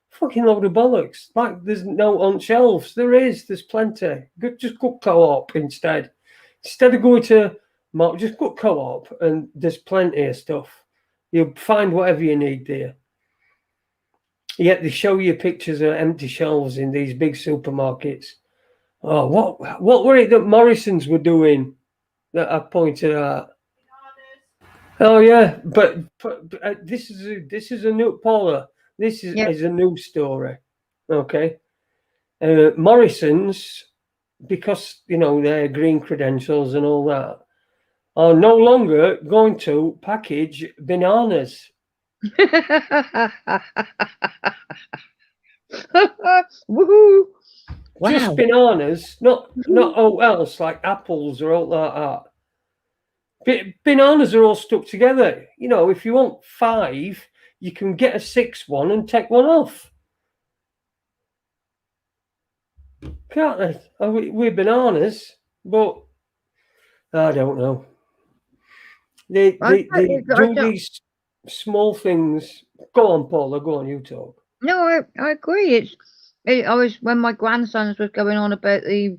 Fucking load of bollocks. Like there's no on shelves. There's plenty. Just go co-op instead. Instead of going to just go co-op, and there's plenty of stuff. You'll find whatever you need there. Yet they show you pictures of empty shelves in these big supermarkets. Oh, what were it that Morrison's were doing that I pointed out? Oh yeah, but this is a new Paula. This is a new story. Okay, Morrison's, because you know their green credentials and all that, are no longer going to package bananas. Woohoo! Wow. Just bananas, not all else like apples or all like that. Bananas are all stuck together. You know, if you want 5, you can get a 6th one and take one off. Can't they? With bananas, but I don't know. They do these small things. Go on, Paula. Go on, you talk. No, I agree. I was when my grandsons was going on about the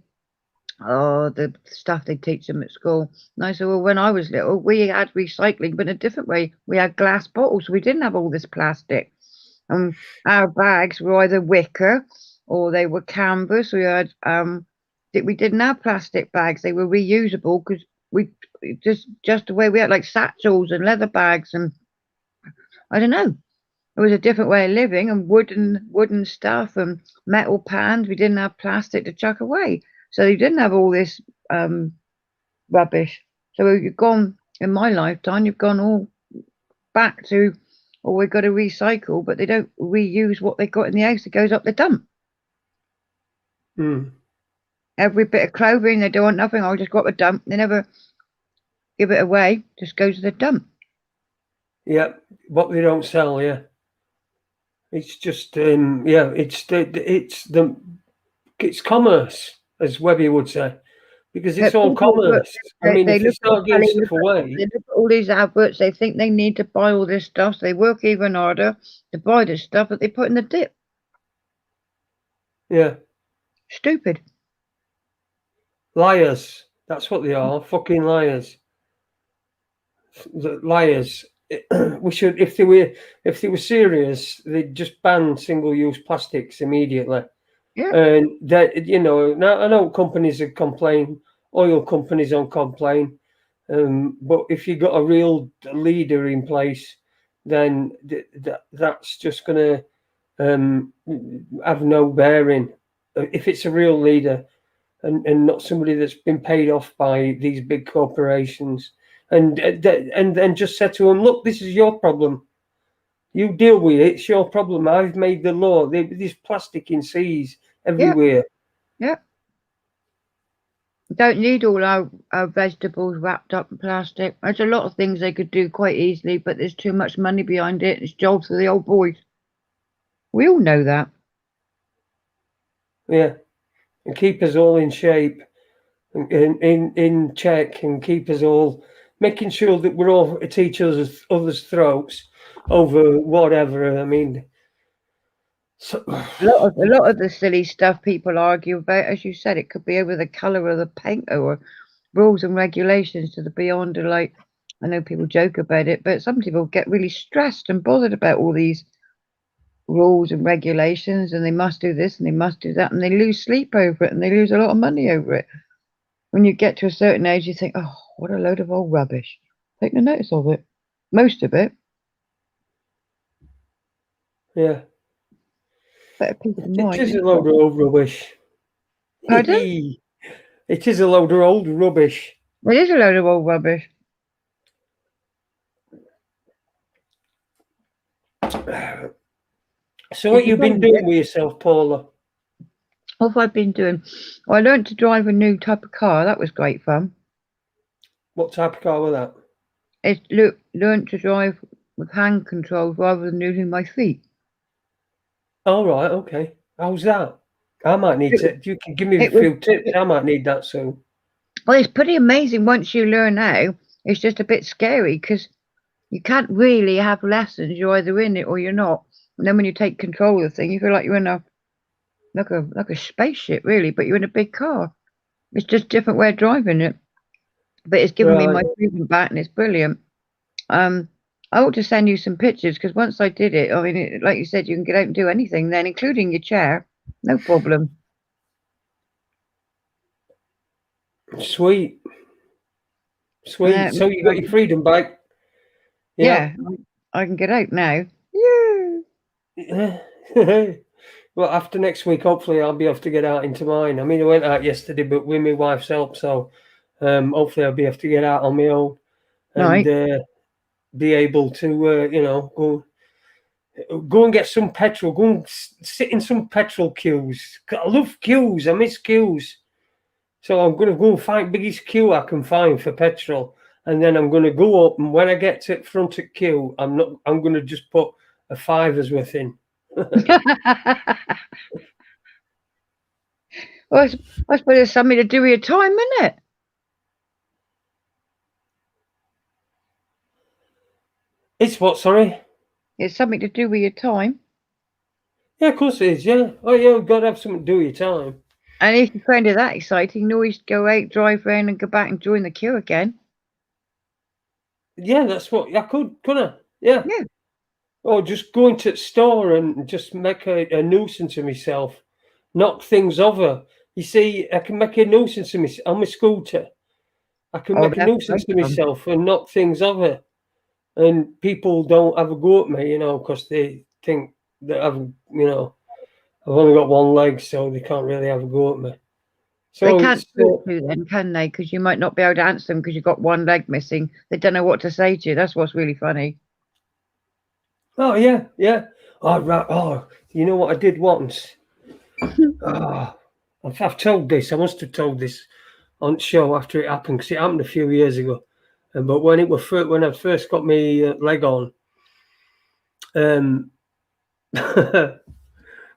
stuff they teach them at school. And I said, well, when I was little, we had recycling, but in a different way. We had glass bottles. We didn't have all this plastic. Our bags were either wicker or they were canvas. We had we didn't have plastic bags. They were reusable because we just the way we had like satchels and leather bags, and I don't know. It was a different way of living, and wooden stuff and metal pans. We didn't have plastic to chuck away. So you didn't have all this rubbish. So you've gone, in my lifetime, you've gone all back to, oh, we've got to recycle, but they don't reuse what they got in the house. It goes up the dump. Every bit of clothing, they don't want nothing. I'll just go up the dump. They never give it away. Just go to the dump. Yeah, what they don't sell. Yeah, it's just it's commerce, as Webby would say, because it's all commerce. I mean, if you start giving stuff away, they look at all these adverts. They think they need to buy all this stuff. So they work even harder to buy this stuff that they put in the dip. Yeah, stupid. Liars. That's what they are. Fucking liars. Liars. We should, if they were serious, they'd just ban single-use plastics immediately. Yeah. And that, now I know companies have complained, oil companies don't complain, but if you got a real leader in place, then that's just going to have no bearing. If it's a real leader. And not somebody that's been paid off by these big corporations, and then just said to them, look, this is your problem. You deal with it. It's your problem. I've made the law. There's plastic in seas everywhere. Yeah. Don't need all our vegetables wrapped up in plastic. There's a lot of things they could do quite easily, but there's too much money behind it. It's jobs for the old boys. We all know that. Yeah. And keep us all in shape, in check, and keep us all making sure that we're all at each other's throats over whatever. I mean, a lot of the silly stuff people argue about, as you said, it could be over the colour of the paint or rules and regulations to the beyond. Like, I know people joke about it, but some people get really stressed and bothered about all these rules and regulations, and they must do this and they must do that, and they lose sleep over it, and they lose a lot of money over it. When you get to a certain age, you think, oh, what a load of old rubbish. Take no notice of it. Most of it. Yeah. Better peace of mind. It is a load of old rubbish. Pardon? It is a load of old rubbish. It is a load of old rubbish. So what you've been doing with yourself, Paula? What have I been doing? Well, I learned to drive a new type of car. That was great fun. What type of car was that? It's learned to drive with hand controls rather than using my feet. All right, okay. How's that? I might need to. You can give me a few tips. I might need that soon. Well, it's pretty amazing once you learn how. It's just a bit scary because you can't really have lessons. You're either in it or you're not. And then when you take control of the thing, you feel like you're in like a spaceship, really, but you're in a big car. It's just a different way of driving it. But it's given me my freedom back, and it's brilliant. I ought to send you some pictures because once I did it, I mean, like you said, you can get out and do anything then, including your chair. No problem. Sweet. So you got your freedom back. Yeah, I can get out now. Yeah. Well, after next week, hopefully I'll be able to get out into mine. I mean, I went out yesterday, but with my wife's help, so hopefully I'll be able to get out on my own and be able to, go and get some petrol. Go and sit in some petrol queues. I love queues. I miss queues. So I'm going to go and find biggest queue I can find for petrol, and then I'm going to go up. And when I get to the front of queue, I'm going to just put a $5 worth in. Well, I suppose there's something to do with your time, isn't it? It's what? Sorry. It's something to do with your time. Yeah, of course it is. Yeah. Oh, yeah. We've got to have something to do with your time. And if you find it that exciting, you can always go out, drive around, and go back and join the queue again. Yeah, that's what I couldn't I? Yeah. Yeah. Or just go into the store and just make a nuisance of myself, knock things over. You see, I can make a nuisance of myself on my scooter. I can make a nuisance of myself and knock things over. And people don't have a go at me, because they think that I've only got one leg, so they can't really have a go at me. So They can't it's, talk to you then, can they? Because you might not be able to answer them because you've got one leg missing. They don't know what to say to you. That's what's really funny. oh yeah, yeah. Oh right. Oh, you know what I did once? Oh, I've told this. I must have told this on the show after it happened, because it happened a few years ago. But when it was when I first got my leg on, when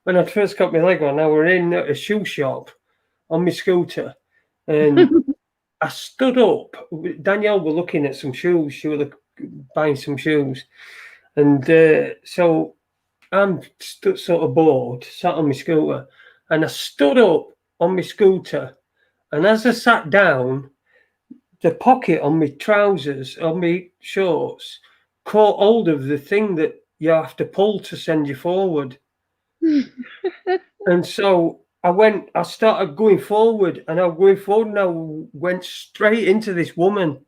I first got my leg on, I were in a shoe shop on my scooter, and I stood up. Danielle were looking at some shoes. She was buying some shoes, and so I'm sort of bored, sat on my scooter, and I stood up on my scooter, and as I sat down, the pocket on my trousers, on my shorts, caught hold of the thing that you have to pull to send you forward. And so I started going forward, and I was going forward, and I went straight into this woman.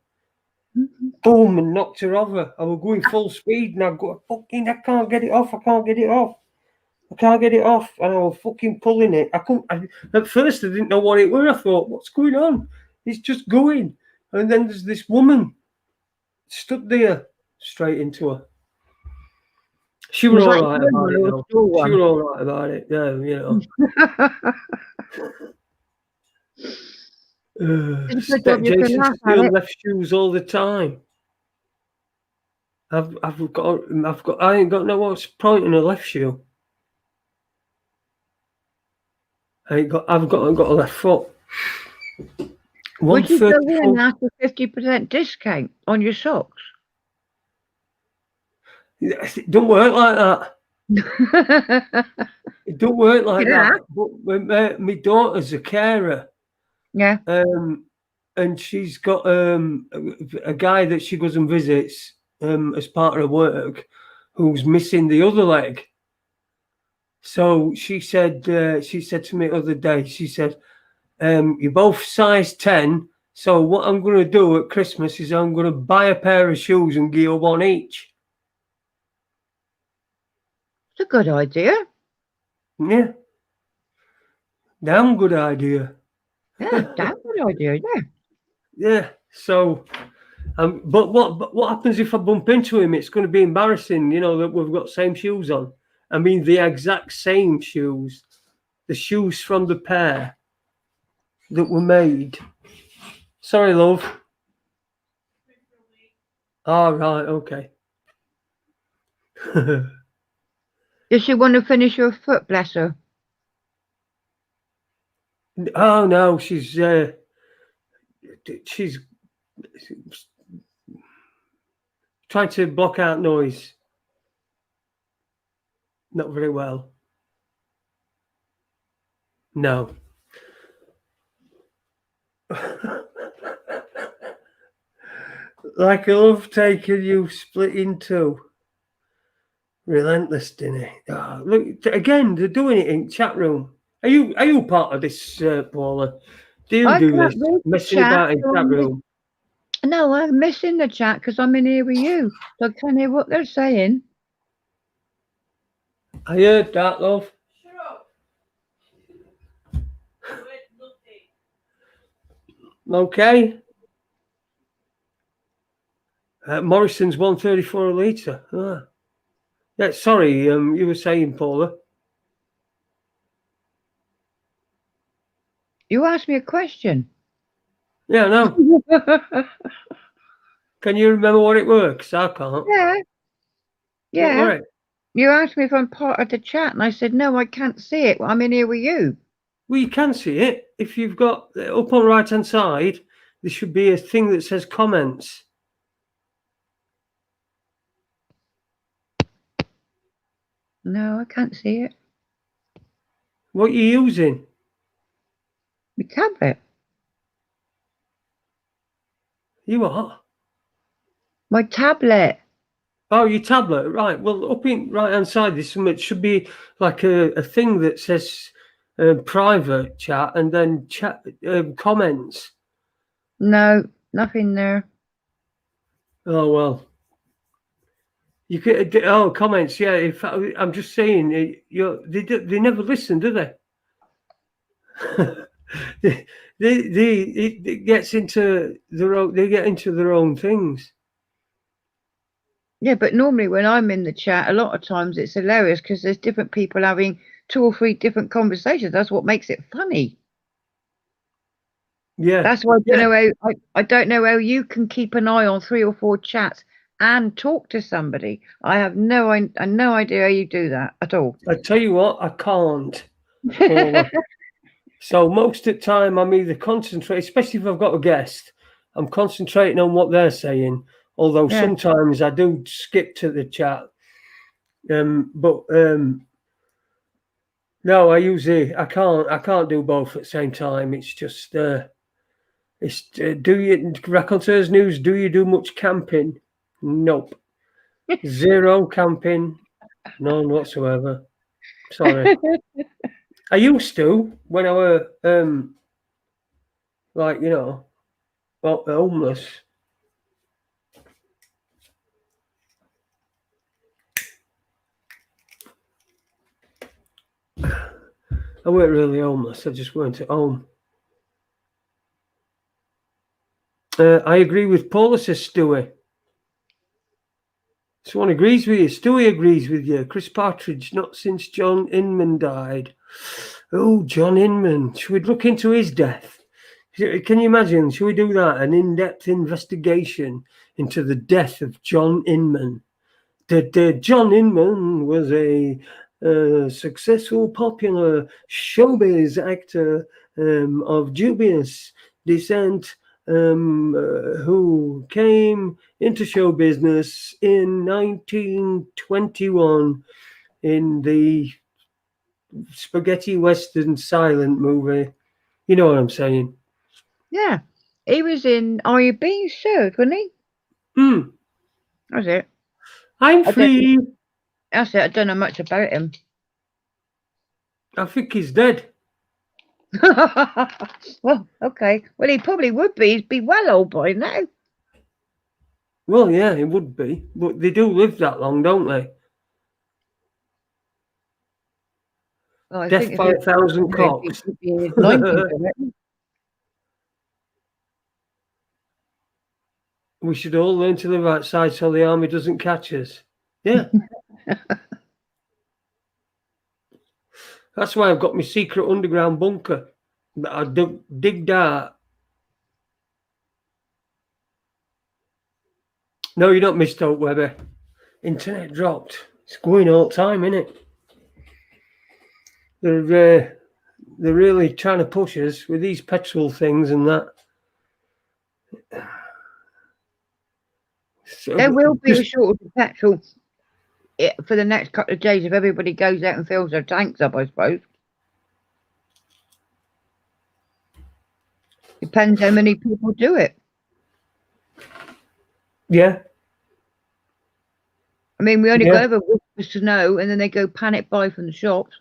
Boom, and knocked her over. I was going full speed, and I go, fucking, I can't get it off. I can't get it off. And I was fucking pulling it. At first, I didn't know what it was. I thought, what's going on? It's just going. And then there's this woman stood there, straight into her. She was all right about it, though. She was all right about it. Yeah, you know. Jason still left shoes all the time. I ain't got no what's point in a left shoe. I've got a left foot. Would you go in and ask for 50% discount on your socks? It don't work like that. It don't work like that. But my daughter's a carer. Yeah. And she's got a guy that she goes and visits as part of her work, who's missing the other leg. So she said to me the other day, she said, you're both size 10. So what I'm going to do at Christmas is I'm going to buy a pair of shoes and give you one each. It's a good idea. Yeah. Damn good idea. Yeah, damn good idea, yeah. Yeah. So, but what happens if I bump into him? It's going to be embarrassing, you know, that we've got same shoes on. I mean, the exact same shoes. The shoes from the pair that were made. Sorry, love. All right, okay. Does she want to finish your foot, bless her? Oh no, she's trying to block out noise. Not very well. No. Like a love taking you split in two. Relentless, didn't it? Oh, look again, they're doing it in chat room. Are you part of this, Paula? Do you do this messing about in chat room? No, I'm missing the chat because I'm in here with you. So I can't hear what they're saying. I heard that, love. Shut up. Okay. Morrison's 134 a litre. Ah. Yeah, sorry, you were saying, Paula. You asked me a question. Yeah, no. Can you remember what it works? I can't. Yeah. Yeah. Right. You asked me if I'm part of the chat, and I said, no, I can't see it. I'm in here with you. Well, you can see it. If you've got up on the right-hand side, there should be a thing that says comments. No, I can't see it. What are you using? My tablet. You are? My tablet. Oh, your tablet, right. Well, up in right-hand side, it should be like a thing that says private chat and then chat comments. No, nothing there. Oh, well. You could, comments, yeah. If I'm just saying, they never listen, do they? it gets into their own. They get into their own things. Yeah, but normally when I'm in the chat, a lot of times it's hilarious because there's different people having 2 or 3 different conversations. That's what makes it funny. Yeah, That's why I don't know how you can keep an eye on 3 or 4 chats and talk to somebody. I have no idea how you do that at all. I tell you what, I can't. Paula. So most of the time, I'm either concentrating, especially if I've got a guest, I'm concentrating on what they're saying. Although sometimes I do skip to the chat. No, I can't do both at the same time. It's just, do you, Raconteurs News, do you do much camping? Nope. Zero camping. None whatsoever. Sorry. I used to when I were, homeless. I weren't really homeless. I just weren't at home. I agree with Paula, says Stewie. Someone agrees with you. Stewie agrees with you. Chris Partridge, not since John Inman died. Oh, John Inman. Should we look into his death? Can you imagine? Should we do that? An in-depth investigation into the death of John Inman. John Inman was a successful, popular showbiz actor of dubious descent who came into show business in 1921 in the spaghetti western silent movie. You know what I'm saying? Yeah. He was in Are You Being Served, wasn't he? That's it. I'm free. That's it. I don't know much about him. I think he's dead. Well, okay. Well, he probably would be. He'd be well old by now. Well, yeah, it would be. But they do live that long, don't they? Well, Death by 1,000 cocks. We should all learn to live outside so the army doesn't catch us. Yeah. That's why I've got my secret underground bunker that I digged out. No, you're not missed out, Webber. Internet dropped. It's going all the time, isn't it? They're really trying to push us with these petrol things and that. So there will be a shortage of petrol for the next couple of days if everybody goes out and fills their tanks up, I suppose. Depends how many people do it. Yeah. I mean, we only got over whispers to know, and then they go panic buy from the shops.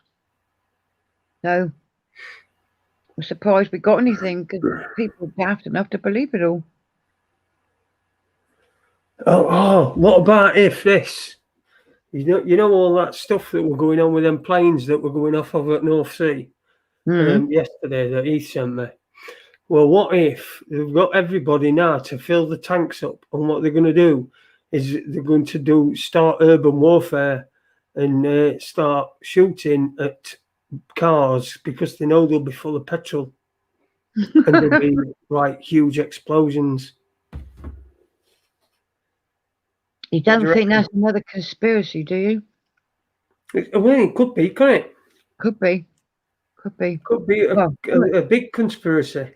So I'm surprised we got anything because people are daft enough to believe it all. Oh, what about if this? You know all that stuff that were going on with them planes that were going off of at North Sea yesterday that he sent me. Well, what if they've got everybody now to fill the tanks up, and what they're going to do is they're going to start urban warfare and start shooting at cars because they know they'll be full of petrol and there'll be like huge explosions. You don't think that's another conspiracy, do you? Well, it could be, couldn't it? Could be. Could be. Could be a big conspiracy.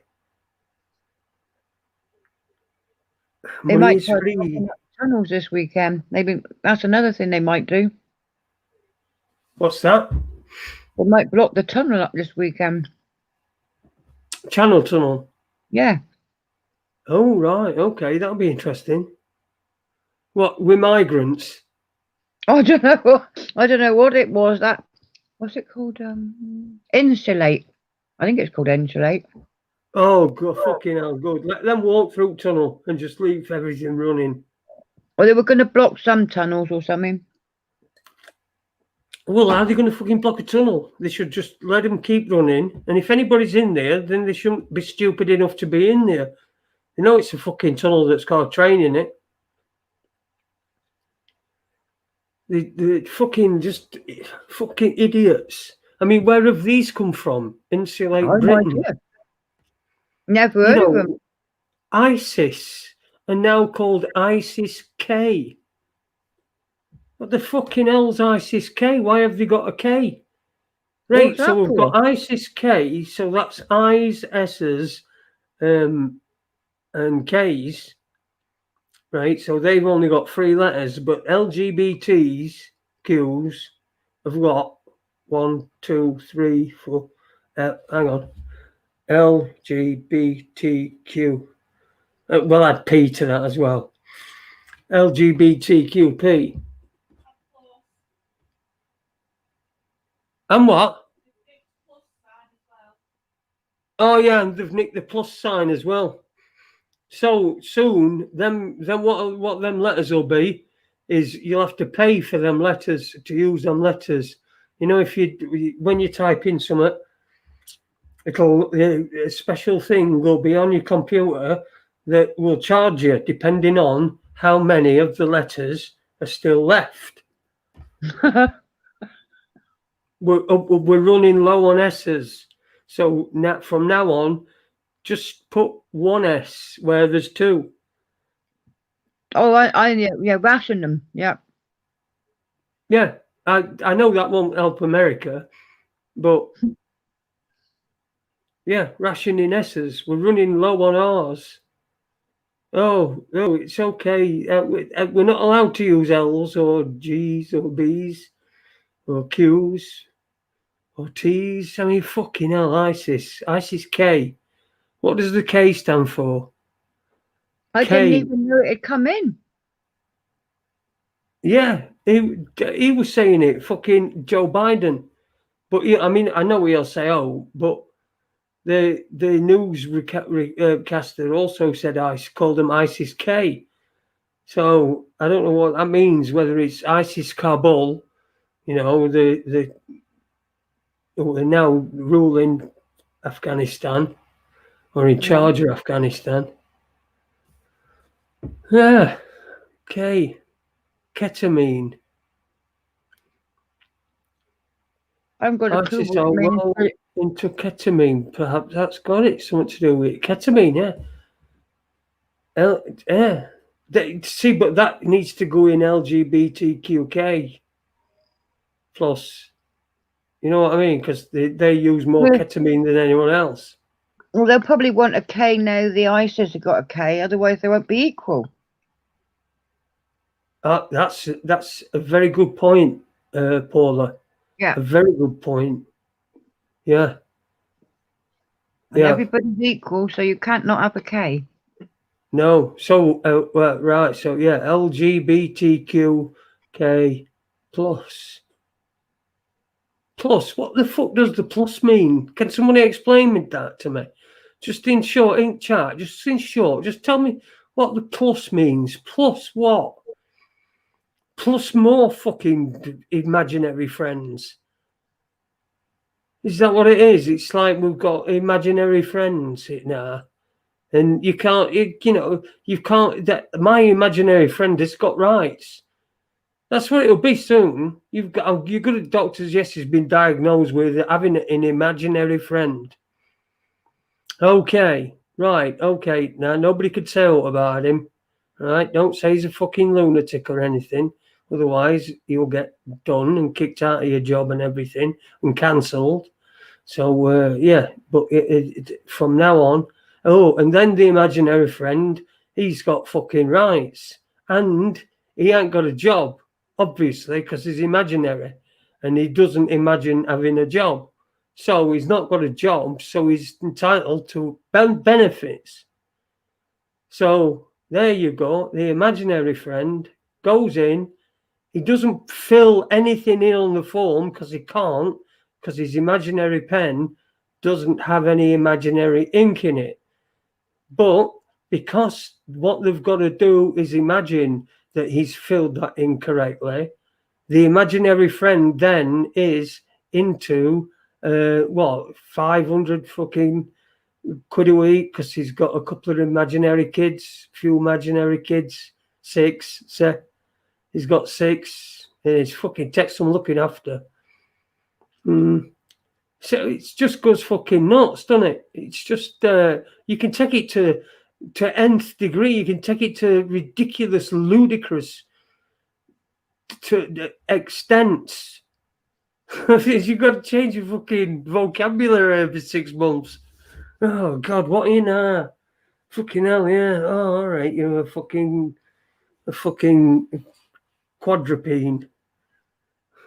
They might try to open up tunnels this weekend. Maybe that's another thing they might do. What's that? They might block the tunnel up this weekend. Channel Tunnel? Yeah. Oh, right. Okay, that'll be interesting. What, with migrants? I don't know. I don't know what it was. What's it called? Insulate. I think it's called insulate. Oh, God, fucking hell, good. Let them walk through tunnel and just leave everything running. Or they were going to block some tunnels or something. Well, how are they going to fucking block a tunnel? They should just let them keep running. And if anybody's in there, then they shouldn't be stupid enough to be in there. You know, it's a fucking tunnel that's got a train in it. The fucking just fucking idiots. I mean, where have these come from? Insulate Oh, no Britain. idea. Never You heard of know, them. ISIS are now called ISIS-K. What the fucking hell's ISIS-K? Why have they got a K? Right, What's that so we've for? got ISIS-K, so that's I's, S's, and K's, right? So they've only got 3 letters, but LGBTs, Qs, have got 1, 2, 3, 4. Hang on, LGBTQ. We'll add P to that as well. LGBTQP. And what? Oh yeah, and they've nicked the plus sign as well. So soon, then what them letters will be is you'll have to pay for them letters to use them letters. You know, if you when you type in something, it'll a special thing will be on your computer that will charge you depending on how many of the letters are still left. We're running low on S's, so now from now on, just put 1 S where there's 2. Oh, yeah, ration them. Yeah. Yeah, I know that won't help America, but yeah, rationing S's. We're running low on R's. Oh, no, it's okay. We're not allowed to use L's or G's or B's or Q's or T's. I mean, fucking hell, ISIS-K. What does the K stand for? I K. didn't even know it had come in. Yeah, he was saying it, fucking Joe Biden. But I mean, I know he'll say, oh, but the news caster also said called them ISIS-K. So I don't know what that means, whether it's ISIS Kabul, you know, they're now ruling Afghanistan or in charge of Afghanistan. Yeah, K. Ketamine. I've got a clue ISIS what are it means. well into ketamine. Perhaps that's got it. Something to do with ketamine, yeah. Yeah. See, but that needs to go in LGBTQK plus. You know what I mean? Because they use more ketamine than anyone else. Well, they'll probably want a K now. The ISIS have got a K. Otherwise, they won't be equal. That's a very good point, Paula. Yeah. A very good point. Yeah. And everybody's equal, so you can't not have a K. No. So, right. So, yeah, LGBTQK plus. Plus, what the fuck does the plus mean? Can somebody explain that to me? Just in short, in chat, just in short, just tell me what the plus means. Plus what? Plus more fucking imaginary friends. Is that what it is? It's like we've got imaginary friends now. And you can't, you can't, my imaginary friend has got rights. That's what it'll be soon. You're good at doctors. Yes, he's been diagnosed with having an imaginary friend. Okay, right, okay. Now, nobody could say what about him. Right? Don't say he's a fucking lunatic or anything. Otherwise, you'll get done and kicked out of your job and everything and cancelled. So, yeah, but from now on, and then the imaginary friend, he's got fucking rights. And he ain't got a job, obviously, because he's imaginary. And he doesn't imagine having a job. So he's not got a job, so he's entitled to benefits. So there you go. The imaginary friend goes in. He doesn't fill anything in on the form because he can't, because his imaginary pen doesn't have any imaginary ink in it. But because what they've got to do is imagine that he's filled that incorrectly, the imaginary friend then is into 500 fucking quid a week because he's got a couple of imaginary kids, few imaginary kids, 6. So he's got 6, and it's fucking takes some looking after. So it just goes fucking nuts, doesn't it? It's just you can take it to nth degree. You can take it to ridiculous, ludicrous to extents. You've got to change your fucking vocabulary every 6 months. Oh God, what in fucking hell, yeah. Oh, all right, you're a fucking quadrupede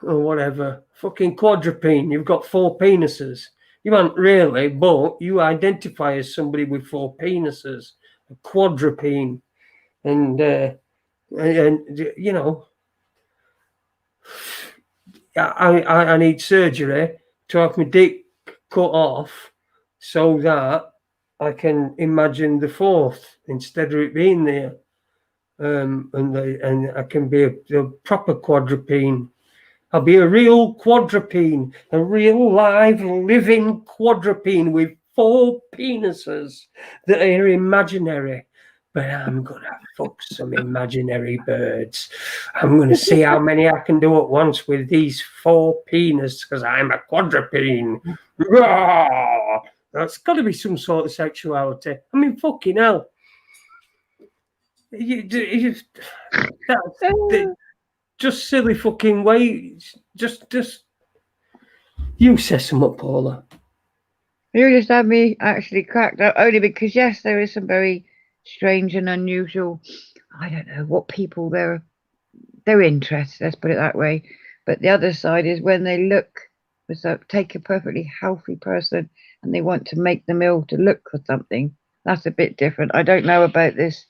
or whatever. Fucking quadrupede. You've got 4 penises. You aren't really, but you identify as somebody with 4 penises, a quadrupede, and you know, I need surgery to have my dick cut off so that I can imagine the 4th instead of it being there, and I can be a proper quadrupede. I'll be a real quadrupede, a real live living quadrupede with 4 penises that are imaginary. But I'm gonna fuck some imaginary birds. I'm gonna see how many I can do at once with these 4 penises because I'm a quadrupede. Rawr! That's got to be some sort of sexuality. I mean, fucking hell. Just silly fucking ways. Just you say something, Paula. You just had me actually cracked up, only because yes, there is some very strange and unusual. I don't know what people their interests. Let's put it that way. But the other side is when they look, so take a perfectly healthy person and they want to make them ill to look for something. That's a bit different. I don't know about this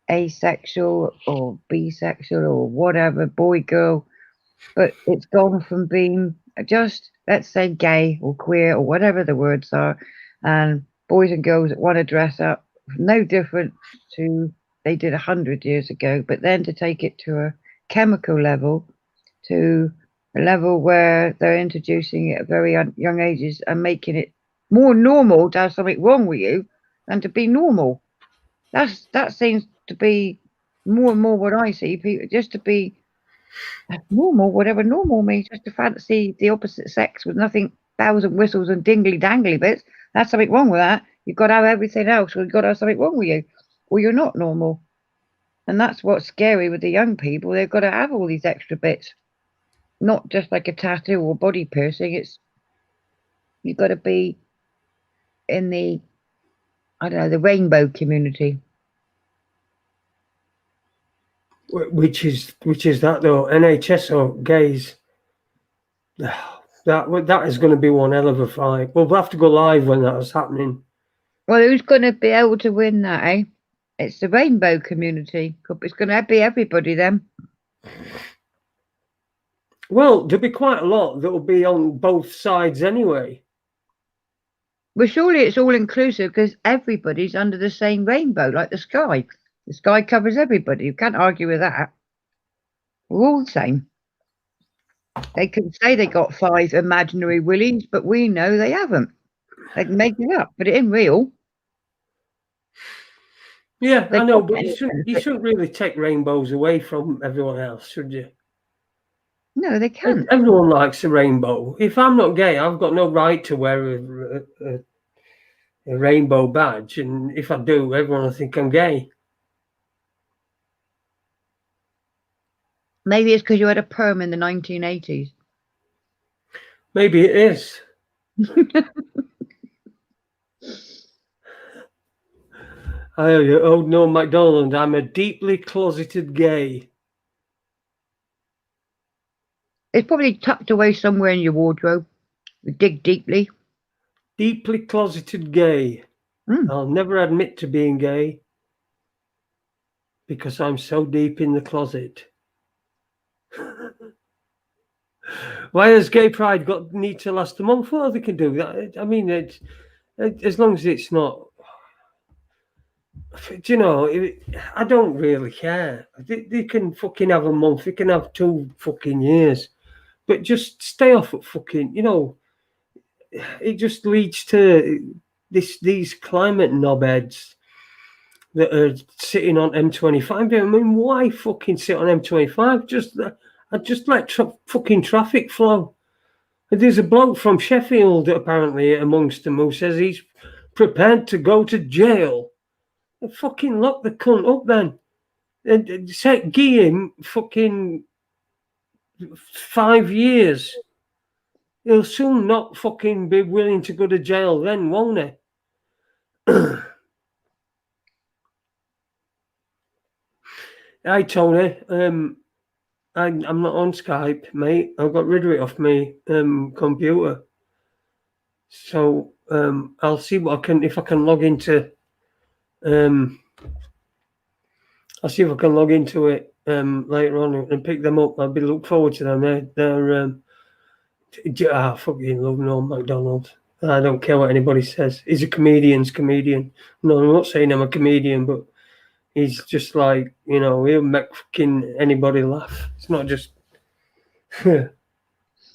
asexual or bisexual or whatever, boy, girl, but it's gone from being just, let's say, gay or queer or whatever the words are, and boys and girls that want to dress up, no different to they did 100 years ago, but then to take it to a chemical level, to a level where they're introducing it at very young ages and making it more normal to have something wrong with you than to be normal. That seems to be more and more what I see. People just to be normal, whatever normal means, just to fancy the opposite sex with nothing bells and whistles and dingly dangly bits. That's something wrong with that. You've got to have everything else, or you've got to have something wrong with you, or you're not normal. And that's what's scary with the young people. They've got to have all these extra bits, not just like a tattoo or body piercing. It's you've got to be in the, I don't know, the rainbow community. Which is that though? NHS or gays? That is going to be one hell of a fight. We'll have to go live when that's happening. Well, who's going to be able to win that, eh? It's the rainbow community. It's going to be everybody then. Well, there'll be quite a lot that will be on both sides anyway. Well, surely it's all inclusive because everybody's under the same rainbow, like the sky. The sky covers everybody. You can't argue with that. We're all the same. They can say they got 5 imaginary willies, but we know they haven't. They can make it up, but it ain't real. Yeah, I know, but you shouldn't really take rainbows away from everyone else, should you? No, they can't. Everyone likes a rainbow. If I'm not gay, I've got no right to wear a rainbow badge, and if I do, everyone will think I'm gay. Maybe it's because you had a perm in the 1980s. Maybe it is. Oh no, MacDonald, I'm a deeply closeted gay. It's probably tucked away somewhere in your wardrobe. You dig deeply. Deeply closeted gay. I'll never admit to being gay because I'm so deep in the closet. Why has gay pride need to last a month? Well, they can do that. I mean, it's as long as it's not Do you know, I don't really care. They can fucking have a month, they can have 2 fucking years, but just stay off at fucking, you know, it just leads to these climate knobheads that are sitting on M25. I mean, why fucking sit on M25? Just let fucking traffic flow. There's a bloke from Sheffield apparently amongst them who says he's prepared to go to jail. Fucking lock the cunt up then. And give him fucking 5 years. He'll soon not fucking be willing to go to jail then, won't he? Hi Tony. I'm not on Skype, mate. I got rid of it off my computer. So I'll see what I can, if I can log into. I'll see if I can log into it later on and pick them up. I'll be look forward to them. They're I fucking love Norm MacDonald. I don't care what anybody says. He's a comedian's comedian. No, I'm not saying I'm a comedian, but he's just like, you know, he'll make fucking anybody laugh. It's not just. Anyway.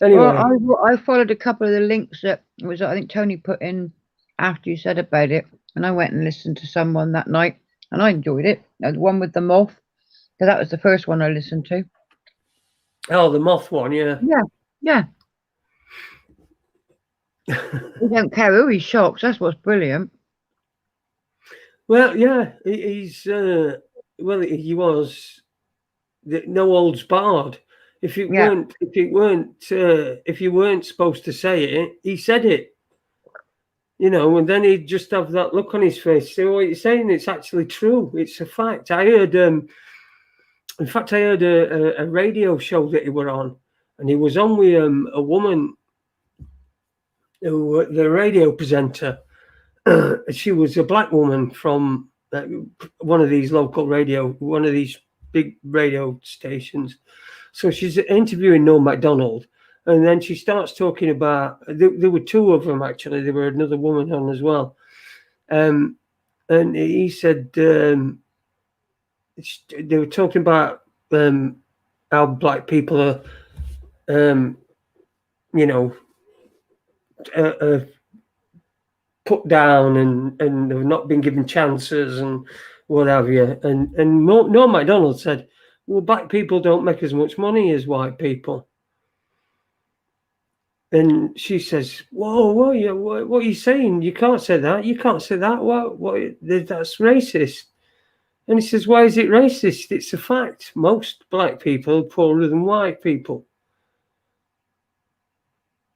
Well, I followed a couple of the links that was, I think Tony put in after you said about it, and I went and listened to someone that night, and I enjoyed it. The one with the moth, because that was the first one I listened to. Oh, the moth one, yeah. Yeah. We don't care who he shocks. That's what's brilliant. Well, yeah, he's well, he was no holds barred. If you weren't supposed to say it, he said it. You know, and then he'd just have that look on his face. So what you're saying, it's actually true. It's a fact. I heard, in fact, I heard a radio show that he were on, and he was on with a woman, who the radio presenter. She was a black woman from one of these big radio stations. So she's interviewing Norm MacDonald, and then she starts talking about, there were 2 of them actually, there were another woman on as well. And he said, they were talking about how black people are, you know, put down and have not been given chances and what have you. And Norm MacDonald said, well, black people don't make as much money as white people. And she says, whoa, what are you saying? You can't say that. You can't say that. What? That's racist. And he says, why is it racist? It's a fact. Most black people are poorer than white people.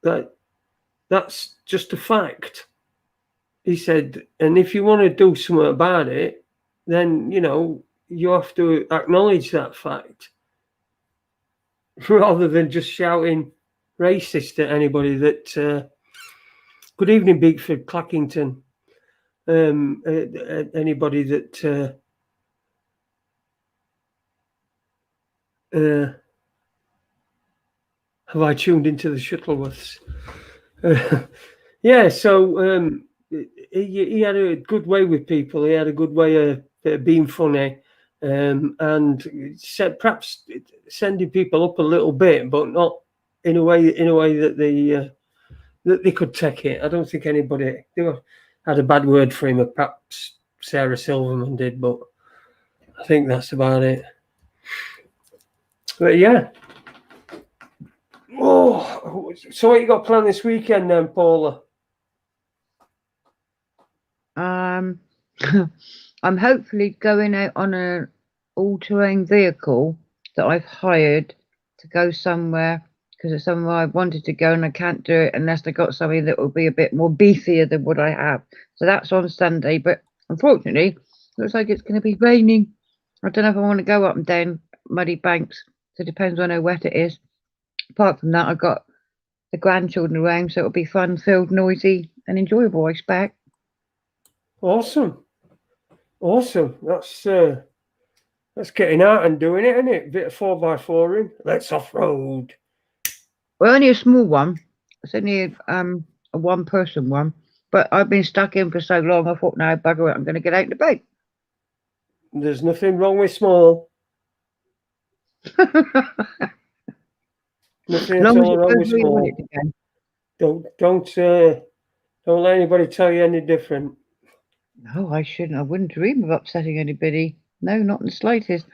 That's just a fact. He said, and if you want to do something about it, then, you know, you have to acknowledge that fact rather than just shouting racist at anybody that, good evening, Bigford Clackington, anybody that, have I tuned into the Shuttleworths? Yeah, so he had a good way with people. He had a good way of being funny, and said perhaps sending people up a little bit, but not in a way that they could take it. I don't think anybody had a bad word for him. Perhaps Sarah Silverman did, but I think that's about it. But yeah. Oh, so what you got planned this weekend then, Paula? I'm hopefully going out on an all-terrain vehicle that I've hired to go somewhere, because it's somewhere I wanted to go and I can't do it unless I got something that will be a bit more beefier than what I have. So that's on Sunday, but unfortunately, looks like it's going to be raining. I don't know if I want to go up and down muddy banks. So it depends on how wet it is. Apart from that, I've got the grandchildren around, so it'll be fun, filled, noisy, and enjoyable, I expect. Awesome. That's getting out and doing it, isn't it? Bit of 4x4ing. Let's off-road. Well, only a small one. It's only a one-person one. But I've been stuck in for so long, I thought, no, bugger it, I'm going to get out and about. There's nothing wrong with small. Nothing As at long as all it wrong goes with where you want small. it to go. Don't let anybody tell you any different. No, I shouldn't. I wouldn't dream of upsetting anybody. No, not in the slightest.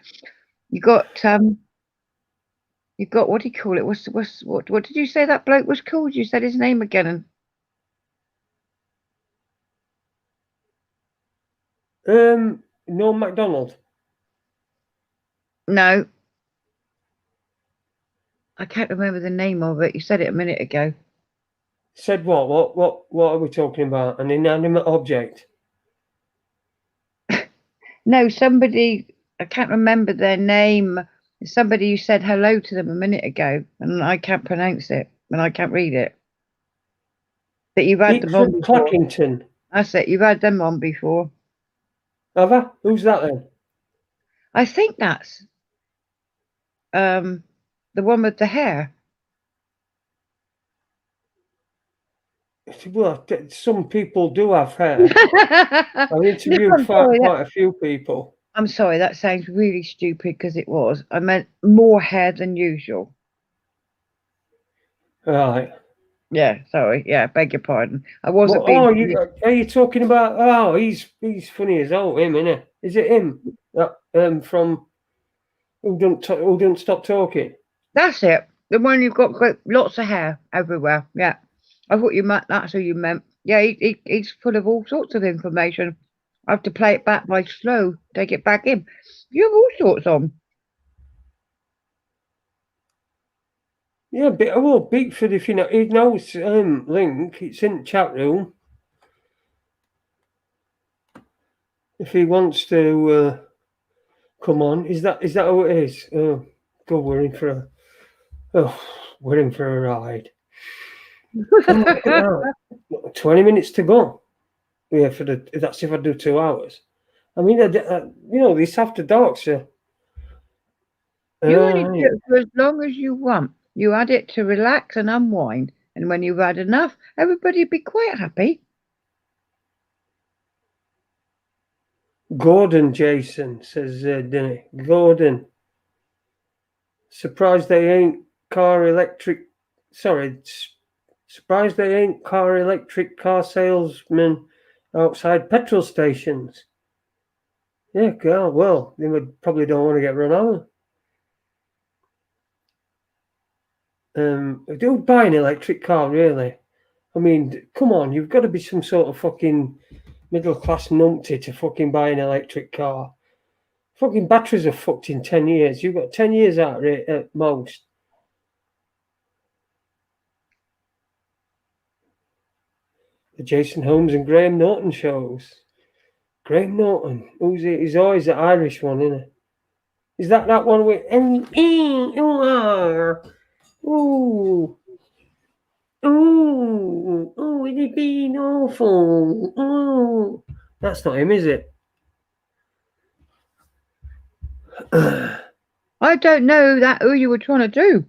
You got what do you call it? What did you say that bloke was called? You said his name again. No McDonald. No, I can't remember the name of it. You said it a minute ago. Said what? What are we talking about? An inanimate object. No, somebody. I can't remember their name. Somebody you said hello to them a minute ago, and I can't pronounce it, and I can't read it. That you've had them on Beatford before. Clackington. That's it. You've had them on before. Have I? Who's that then? I think that's the one with the hair. Well, some people do have hair. I've interviewed I'm sorry, quite a few people. I'm sorry, that sounds really stupid because it was. I meant more hair than usual. Right. Yeah, sorry. Yeah, beg your pardon. I wasn't being. Are you talking about? Oh, he's funny as hell, him, isn't it? Is it him? That from who don't stop talking? That's it. The one you've got lots of hair everywhere. Yeah, I thought you meant that's who you meant. Yeah, he's full of all sorts of information. I have to play it back by slow, take it back in. You have all sorts on. Yeah, Beatford, if you know, he knows link. It's in the chat room. If he wants to come on, is that how it is? Oh, God, we're in for a ride. 20 minutes to go. Yeah, that's if I do 2 hours. I mean, this after dark, so. You only do it for as long as you want. You add it to relax and unwind. And when you've had enough, everybody'd be quite happy. Gordon Jason says, Denny. Gordon. Surprised they ain't car electric car salesmen outside petrol stations. Yeah, girl, well, they would probably don't want to get run over. Do buy an electric car, really? I mean, come on, you've got to be some sort of fucking middle-class numpty to fucking buy an electric car. Fucking batteries are fucked in 10 years. You've got 10 years out of it at most. The Jason Holmes and Graham Norton shows. Graham Norton, who's it? He's always the Irish one, isn't it? Is that one with it has been awful. Oh, that's not him, is it? I don't know who you were trying to do.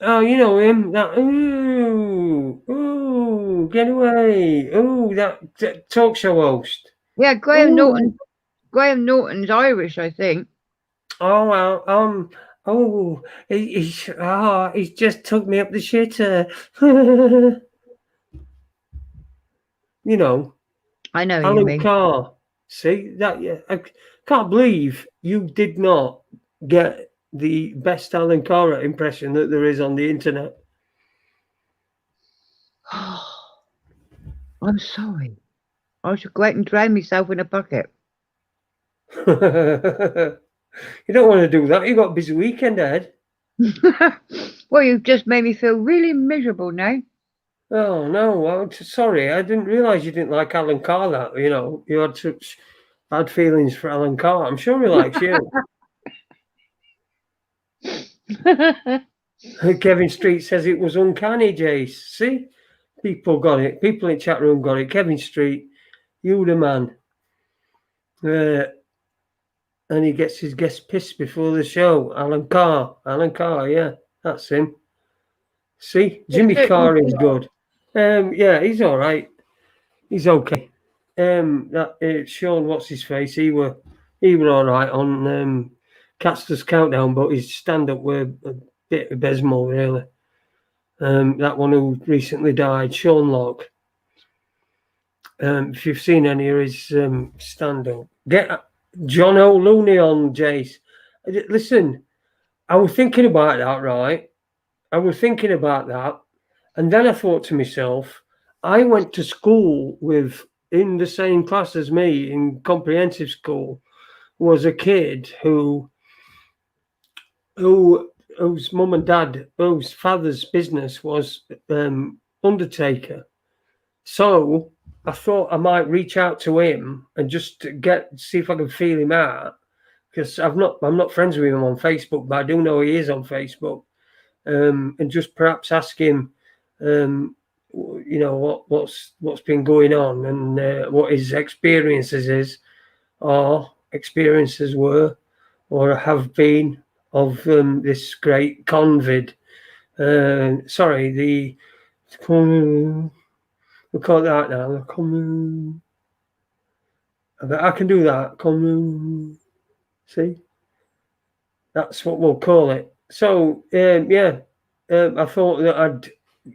Oh, you know him. That get away. That talk show host. Yeah, Graham Norton. Graham Norton's Irish, I think. Oh well, he's just took me up the shitter. You know. I know Alan you mean. Carr. See that? Yeah, I can't believe you did not get the best Alan Carr impression that there is on the internet. I'm sorry. I should go out and drown myself in a bucket. You don't want to do that. You got a busy weekend ahead. Well, you've just made me feel really miserable now. Oh no, I'm sorry. I didn't realise you didn't like Alan Carr. That you had such bad feelings for Alan Carr. I'm sure he likes you. Kevin Street says it was uncanny, Jace. See, people got it. People in chat room got it. Kevin Street, you the man. And he gets his guest pissed before the show. Alan Carr, yeah, that's him. See, Jimmy Carr is good. Yeah, he's all right. He's okay. that Sean, what's his face? He were all right on Catster's Countdown, but his stand-up were a bit abysmal, really. That one who recently died, Sean Locke. If you've seen any of his stand-up, get John O'Looney on, Jace. Listen, I was thinking about that, right? I was thinking about that, and then I thought to myself, I went to school in the same class as me in comprehensive school, was a kid whose mum and dad, whose father's business was undertaker. So I thought I might reach out to him and just see if I can feel him out, because I'm not friends with him on Facebook, but I do know he is on Facebook, and just perhaps ask him, what's been going on and what his experiences were or have been of this great COVID. We call it that now. I can do that. See, that's what we'll call it. So I thought that I'd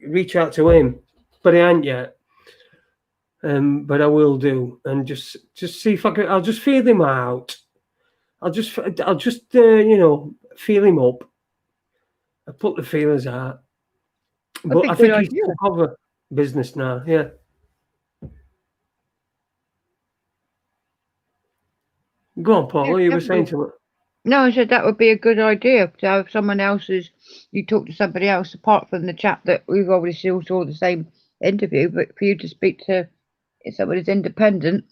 reach out to him, but I ain't yet. But I will do, and just see if I can. I'll just feel him out. I'll just feel him up. I put the feelers out. But I think he's took over business now. Yeah. Go on, Paula. You were saying to me. No, I said that would be a good idea to have someone else's. You talk to somebody else apart from the chap that we've obviously all saw the same interview, but for you to speak to somebody who's independent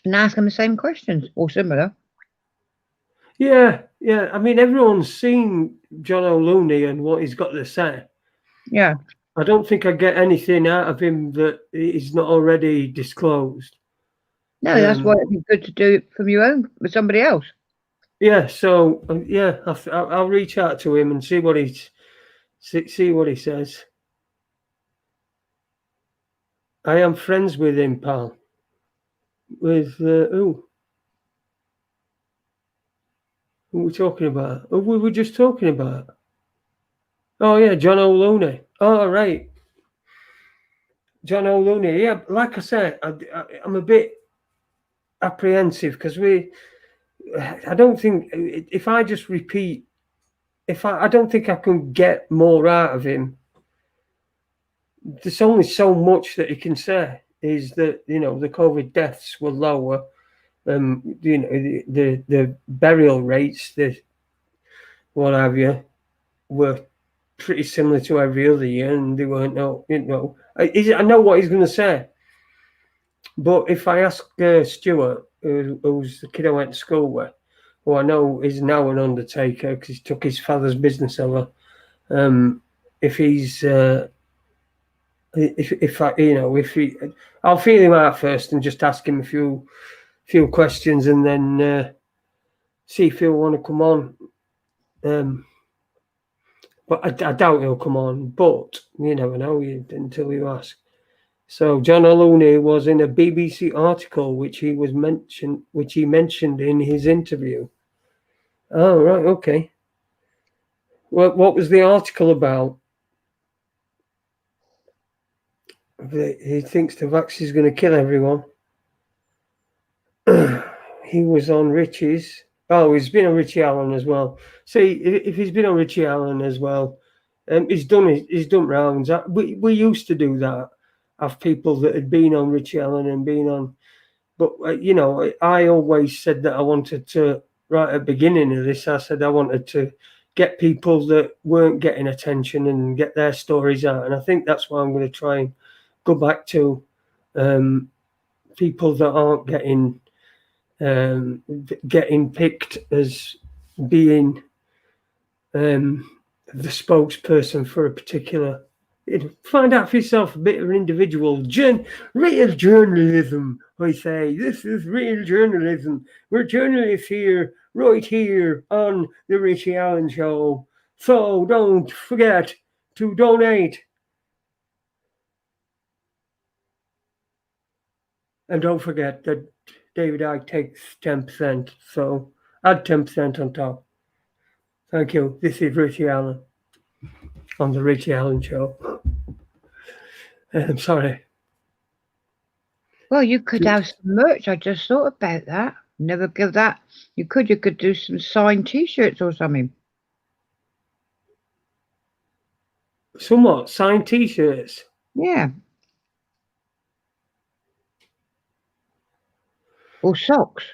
and ask them the same questions or similar. Yeah. I mean, everyone's seen John O'Looney and what he's got to say. Yeah. I don't think I get anything out of him that is not already disclosed. No, that's why it'd be good to do it from your own with somebody else. Yeah. So I'll reach out to him and see what he says. I am friends with him, pal. With who? Who are we talking about? Who we were just talking about? Oh yeah, John O'Looney. Oh right, John O'Looney. Yeah, like I said, I'm a bit apprehensive because I don't think if I just repeat, I don't think I can get more out of him. There's only so much that he can say. Is that the COVID deaths were lower. The burial rates, the what have you, were pretty similar to every other year, and they weren't. I know what he's going to say, but if I ask Stuart, who's the kid I went to school with, who I know is now an undertaker because he took his father's business over, if he's I'll feel him out first and just ask him a few questions, and then see if he'll want to come on. But I doubt he'll come on. But you never know until you ask. So John O'Looney was in a BBC article which he mentioned in his interview. Oh right, okay. Well, what was the article about? He thinks the vaccine is going to kill everyone. He was on Richie's. Oh, he's been on Richie Allen as well. See, if he's been on Richie Allen as well, he's done rounds. We used to do that. Of people that had been on Richie Allen and been on, but I always said that I wanted to. Right at the beginning of this, I said I wanted to get people that weren't getting attention and get their stories out, and I think that's why I'm going to try and go back to people that aren't getting picked as being the spokesperson for a particular. Find out for yourself a bit of an individual. Real journalism, I say. This is real journalism. We're journalists here, right here on the Richie Allen Show. So don't forget to donate. And don't forget that David Icke takes 10%, so add 10% on top. Thank you. This is Richie Allen on the Richie Allen Show. I'm sorry. Well, you could have some merch. I just thought about that. Never give that. You could do some signed T-shirts or something. Somewhat signed T-shirts. Yeah. Or socks.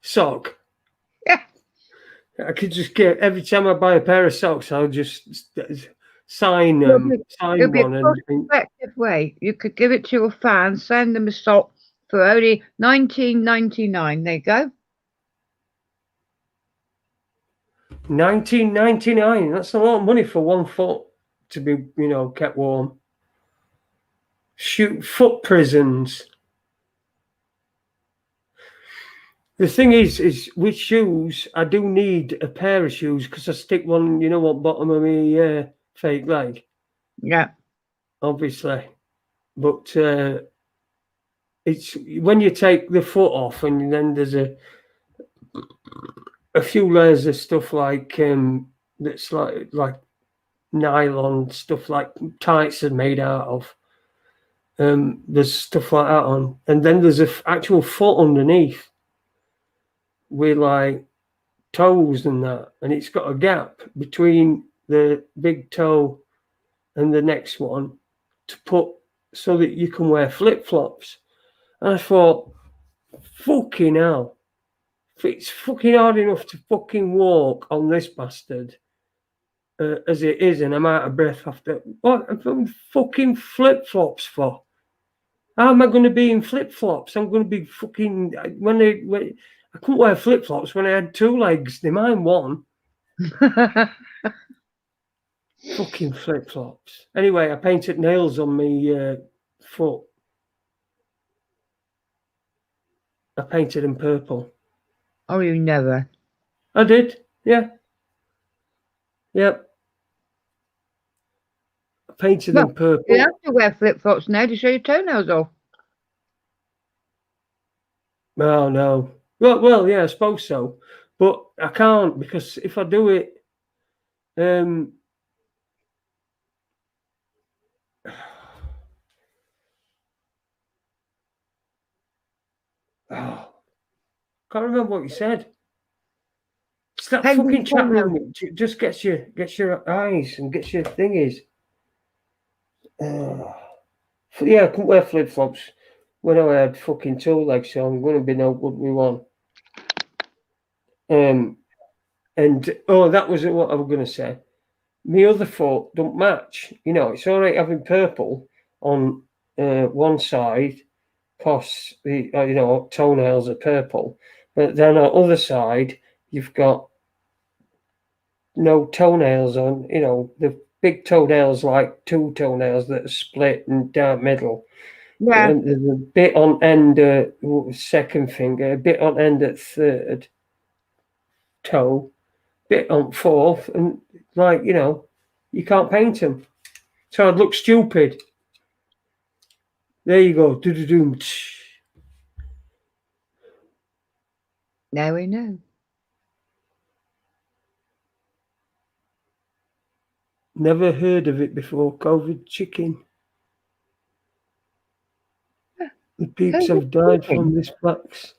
Sock. Yeah. I could just get, every time I buy a pair of socks, I'll just sign It'll be one. a cost-effective way. You could give it to your fans, send them a sock for only $19.99. There you go. $19.99. That's a lot of money for 1 foot to be, kept warm. Shoot, foot prisons. The thing is with shoes, I do need a pair of shoes because I stick one, bottom of my fake leg. Yeah. Obviously. But it's when you take the foot off and then there's a few layers of stuff like that's like nylon stuff, like tights are made out of. There's stuff like that on, and then there's an actual foot underneath with like toes and that, and it's got a gap between the big toe and the next one to put so that you can wear flip-flops. And I thought, fucking hell, if it's fucking hard enough to fucking walk on this bastard as it is, and I'm out of breath after, what am I fucking flip-flops for? How am I going to be in flip-flops? I'm going to be fucking, when I couldn't wear flip-flops when I had 2 legs. They mind one. Fucking flip-flops. Anyway, I painted nails on my foot. I painted them purple. Oh, you never. I did, yeah. Yep. I painted them purple. You have to wear flip-flops now to show your toenails off. Oh, no. Well, yeah, I suppose so. But I can't, because if I do it, can't remember what you said. It's that fucking chat room. It just gets your eyes and gets your thingies. Yeah, I couldn't wear flip-flops when I had fucking 2 legs, so I'm going to be no good with one. And that was what I was going to say. My other foot don't match. It's all right having purple on one side because the toenails are purple, but then on the other side you've got no toenails on. The big toenails, like 2 toenails that are split and down middle. Yeah. And there's a bit on end at second finger, a bit on end at third toe, bit on fourth, and you can't paint them. So I'd look stupid. There you go. Do-do-doom. Now we know. Never heard of it before. COVID chicken. The peeps have died from this plaques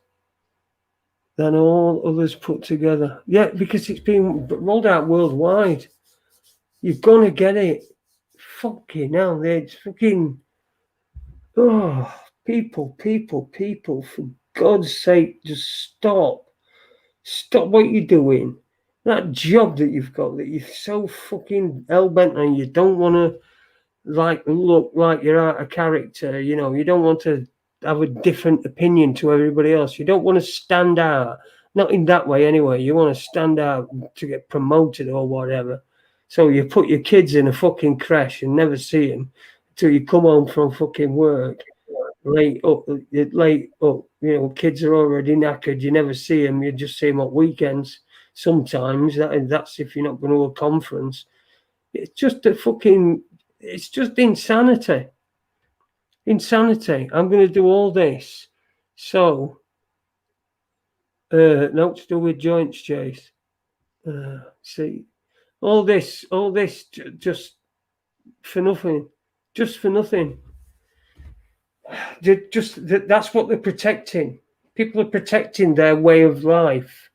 than all others put together. Yeah, because it's been rolled out worldwide. You're gonna get it. Fucking hell, it's fucking. Oh, people, for God's sake, just stop. Stop what you're doing. That job that you've got, that you're so fucking hell-bent on, you don't want to look like you're out of character. You don't want to have a different opinion to everybody else. You don't want to stand out. Not in that way anyway. You want to stand out to get promoted or whatever. So you put your kids in a fucking crash and never see them until you come home from fucking work. Late up. Kids are already knackered. You never see them. You just see them on weekends. Sometimes that's if you're not going to a conference. It's just it's just insanity. Insanity. I'm going to do all this. So, no, to do with joints, Chase. See, all this just for nothing. Just for nothing. That's what they're protecting. People are protecting their way of life.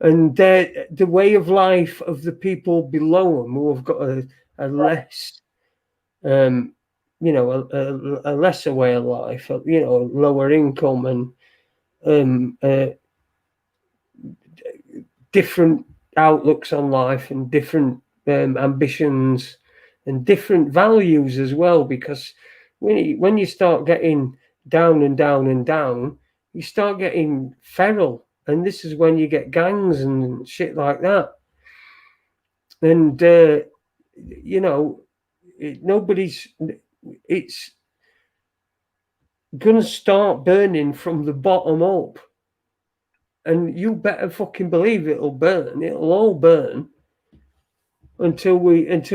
And the way of life of the people below them who have got a less, a lesser way of life, lower income and different outlooks on life and different ambitions and different values as well. Because when you start getting down and down and down, you start getting feral. And this is when you get gangs and shit like that. And, it's going to start burning from the bottom up. And you better fucking believe it'll burn. It'll all burn until we get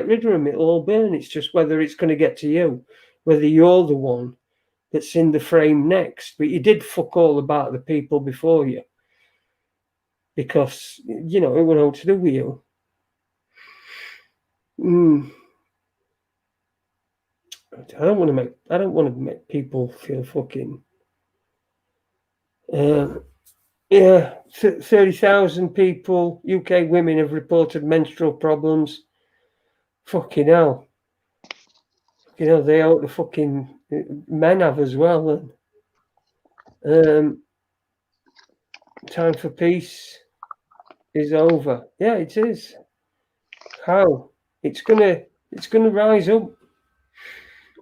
rid of them. It'll all burn. It's just whether it's going to get to you, whether you're the one that's in the frame next. But you did fuck all about the people before you, because it won't know what to do with you. I don't want to make people feel fucking. 30,000 people, UK women have reported menstrual problems. Fucking hell. They ought to fucking men have as well. Time for peace is over. Yeah, it is. How? It's gonna rise up.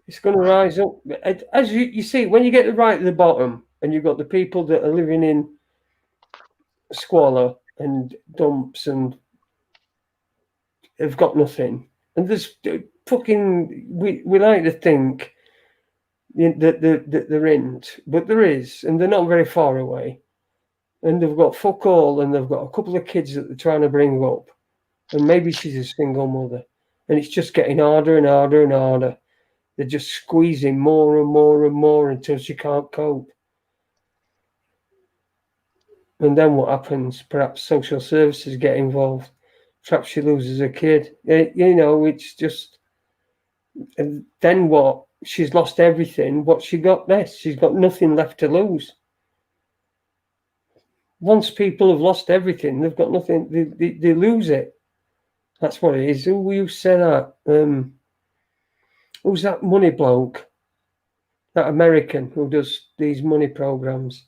It's gonna rise up. As you see, when you get right at the bottom and you've got the people that are living in squalor and dumps and have got nothing. And there's fucking, we like to think that there isn't, but there is, and they're not very far away. And they've got fuck all, and they've got a couple of kids that they're trying to bring up. And maybe she's a single mother. And it's just getting harder and harder and harder. They're just squeezing more and more and more until she can't cope. And then what happens? Perhaps social services get involved. Perhaps she loses a kid. It's just... And then what? She's lost everything. What's she got next? She's got nothing left to lose. Once people have lost everything, they've got nothing. They lose it. That's what it is. Who you say that? Who's that money bloke? That American who does these money programs.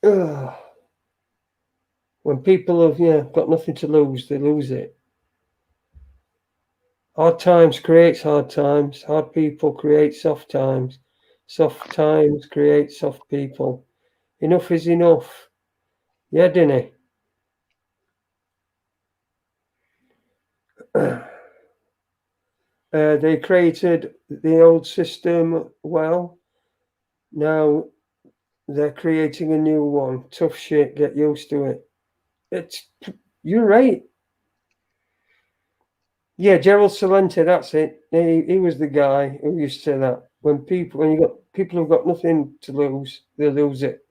Ugh. When people have got nothing to lose, they lose it. Hard times creates hard times. Hard people create soft times. Soft times create soft people. Enough is enough. Yeah, Dinny. They created the old system well. Now they're creating a new one. Tough shit. Get used to it. You're right. Yeah, Gerald Celente, that's it. He was the guy who used to say that. When you got people who've got nothing to lose, they lose it.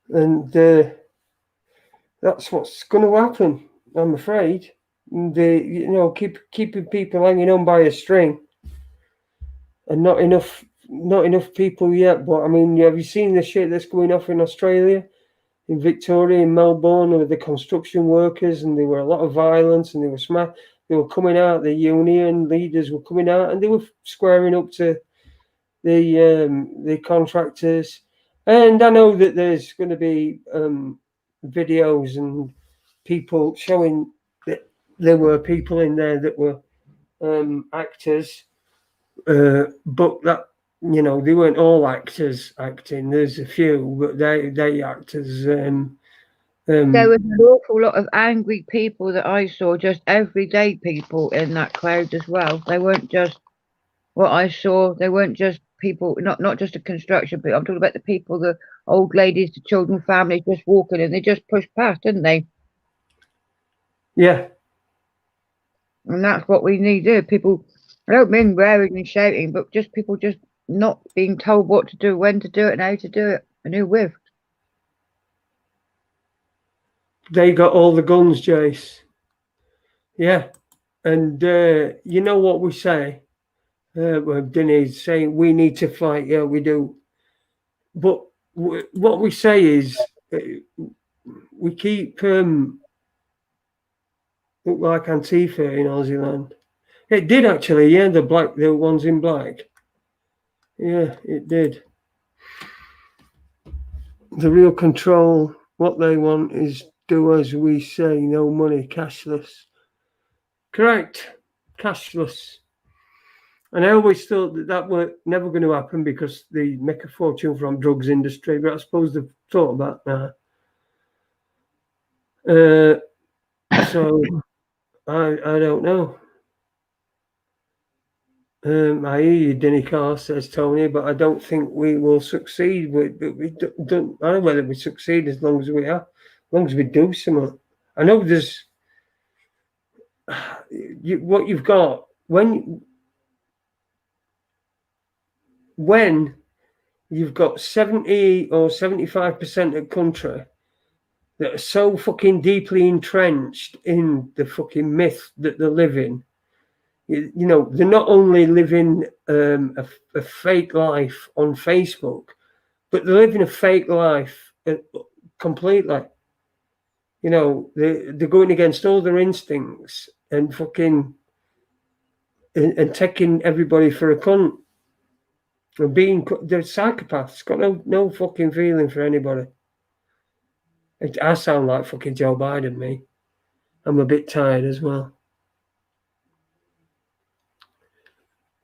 And that's what's going to happen, I'm afraid. Keeping people hanging on by a string, and not enough people yet. But I mean, have you seen the shit that's going off in Australia, in Victoria, in Melbourne, with the construction workers? And there were a lot of violence, and they were coming out. The union leaders were coming out, and they were squaring up to the contractors. And I know that there's going to be videos and people showing that there were people in there that were actors, but that they weren't all actors acting. There's a few, but they act as. There was an awful lot of angry people that I saw, just everyday people in that crowd as well. They weren't just what I saw. They weren't just people, not just a construction, but I'm talking about the people, the old ladies, the children, families just walking, and they just pushed past, didn't they? Yeah. And that's what we need to do. People, I don't mean raring and shouting, but just people just not being told what to do, when to do it, and how to do it, and who with. They got all the guns, Jace. Yeah. And you know what we say? Well, Denny's saying we need to fight. Yeah, we do. But what we say is we keep look like Antifa in Aussie land. It did actually, yeah, the ones in black. Yeah, it did. The real control, what they want is do as we say, no money, cashless. Correct, cashless. And I always thought that were never going to happen because they make a fortune from drugs industry, but I suppose they've thought about that. So I don't know. I hear you, Denny Carr, says Tony, but I don't think we will succeed. We don't. I don't know whether we succeed as long as we are, as long as we do something. I know there's what you've got when you've got 70 or 75% of the country that are so fucking deeply entrenched in the fucking myth that they live in. You know, they're not only living a fake life on Facebook, but they're living a fake life completely. You know, they're going against all their instincts and fucking and taking everybody for a cunt. And they're psychopaths, got no fucking feeling for anybody. I sound like fucking Joe Biden, me. I'm a bit tired as well.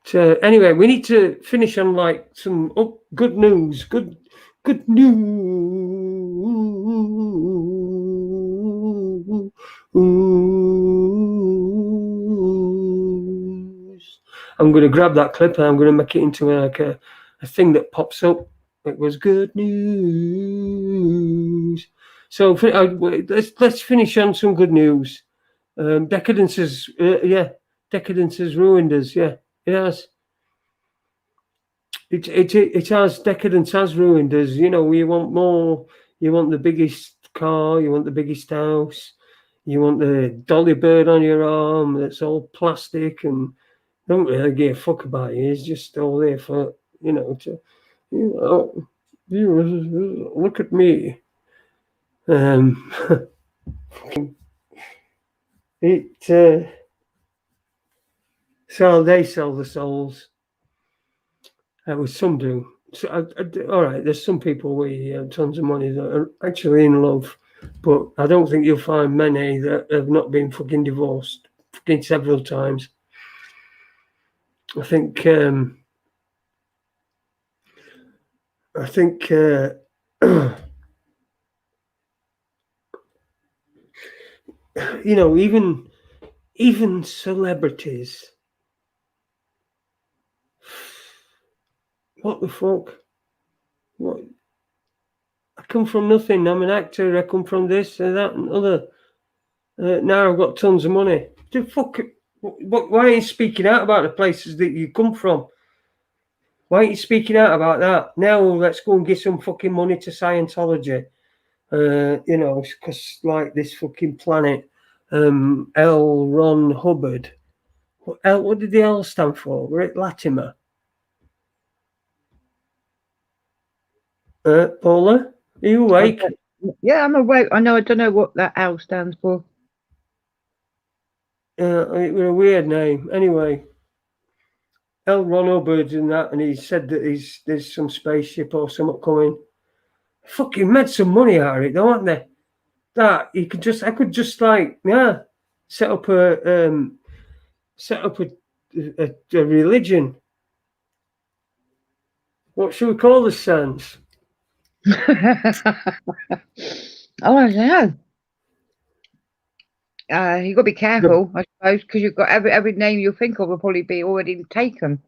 So anyway, we need to finish on like some good news. Good news. I'm going to grab that clip and I'm going to make it into like a thing that pops up. It was good news. So let's finish on some good news. Decadence has ruined us. Yeah, it has. It has. Decadence has ruined us. You know, you want more. You want the biggest car. You want the biggest house. You want the dolly bird on your arm that's all plastic and don't really give a fuck about you. It's just all there for look at me. So they sell the souls. Some do. So, all right, there's some people with tons of money that are actually in love, but I don't think you'll find many that have not been fucking divorced fucking several times. I think you know, even celebrities. What the fuck? What? I come from nothing. I'm an actor. I come from this and that and other. Now I've got tons of money. The fuck? Why are you speaking out about the places that you come from? Why aren't you speaking out about that? Now let's go and give some fucking money to Scientology. You know, because like this fucking planet, L. Ron Hubbard. What did the L stand for? We're at Latimer. Paula, are you awake? Yeah, I'm awake. I don't know what that L stands for. It was a weird name. Anyway, L. Ron Hubbard and that, and he said that there's some spaceship or something coming. Fucking made some money out of it, though, aren't they? That I could just like set up a religion. What should we call the Sands? I don't know. You've got to be careful, I suppose, because you've got every name you think of will probably be already taken.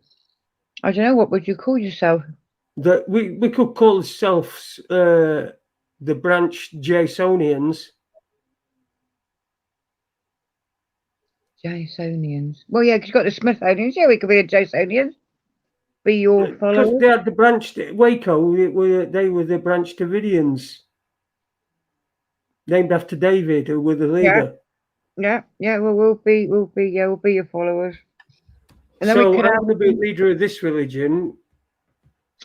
I don't know. What would you call yourself? That we could call ourselves the Branch Jasonians. Jasonians. Well, yeah, 'cause you've got the Smithsonians. Yeah, we could be the Jasonians. Be your Because followers. they had the branch Waco. They were the Branch Davidians, named after David, who were the leader. Yeah. Well, we'll be your followers. And then we So could I'm have. going to be leader of this religion.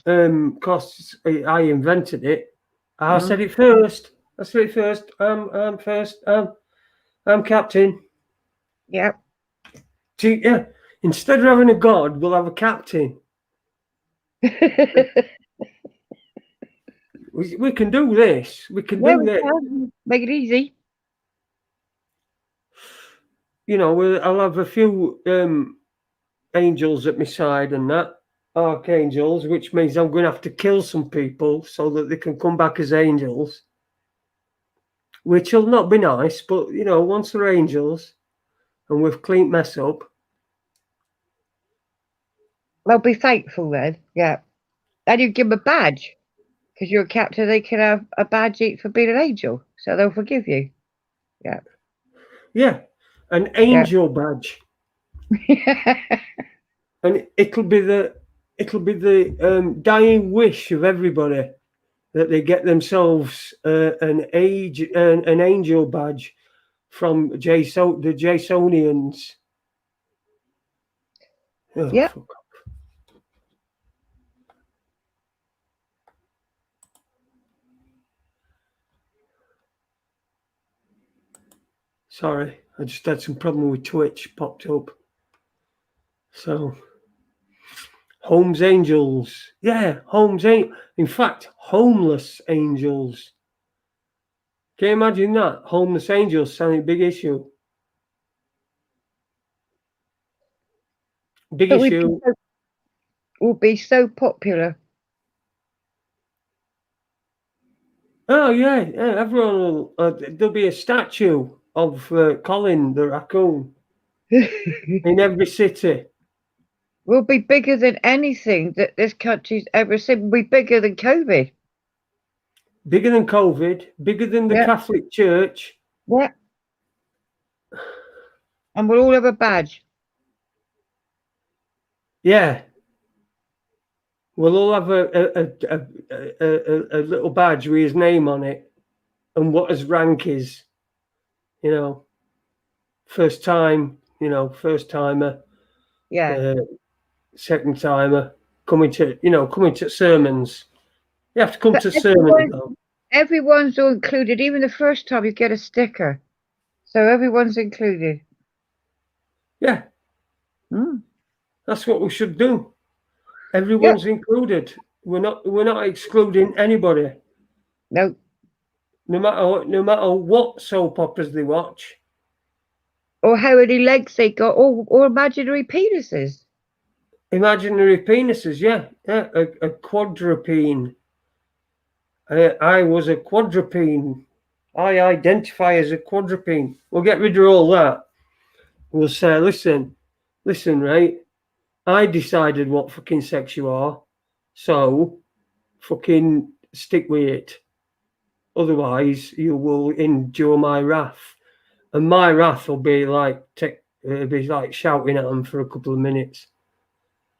Because I invented it. I said it first. I said it first. I'm first. I'm captain. Yeah. See, yeah. Instead of having a god, we'll have a captain. We can do this. We can do this. Make it easy. You know, I'll have a few angels at my side and that. Archangels, which means I'm going to have to kill some people so that they can come back as angels. Which will not be nice, but, you know, once they're angels and we've cleaned mess up, They'll be thankful then. Yeah. And you give them a badge. Because you're a captain, they can have a badge each for being an angel. So they'll forgive you. Yeah. yeah, an angel badge. And it'll be the dying wish of everybody that they get themselves an angel badge from the Jasonians. Oh, Yeah. fuck off. Sorry, I just had some problem with Twitch popped up. So, Holmes Angels. Yeah, in fact, homeless angels. Can you imagine that? Homeless angels sounding big issue. Big But issue. we'll be so popular. Oh yeah. Everyone will. There'll be a statue of Colin the raccoon in every city. We'll be bigger than anything that this country's ever seen. We'll be bigger than COVID. Bigger than COVID. Bigger than the Catholic Church. Yeah. And we'll all have a badge. Yeah. We'll all have a little badge with his name on it and what his rank is. You know, first timer. Yeah. Second timer. Coming to sermons. You have to come to sermons though. Everyone's all included. Even the first time you get a sticker. So everyone's included. Yeah. That's what we should do. Everyone's included. We're not excluding anybody. No. No matter what soap operas they watch. Or how many legs they got, or imaginary penises. Imaginary penises, yeah. A quadrupene. I was a quadrupene. I identify as a quadrupene. We'll get rid of all that. We'll say, listen, right? I decided what fucking sex you are, so fucking stick with it. Otherwise, you will endure my wrath, and my wrath will be like shouting at them for a couple of minutes.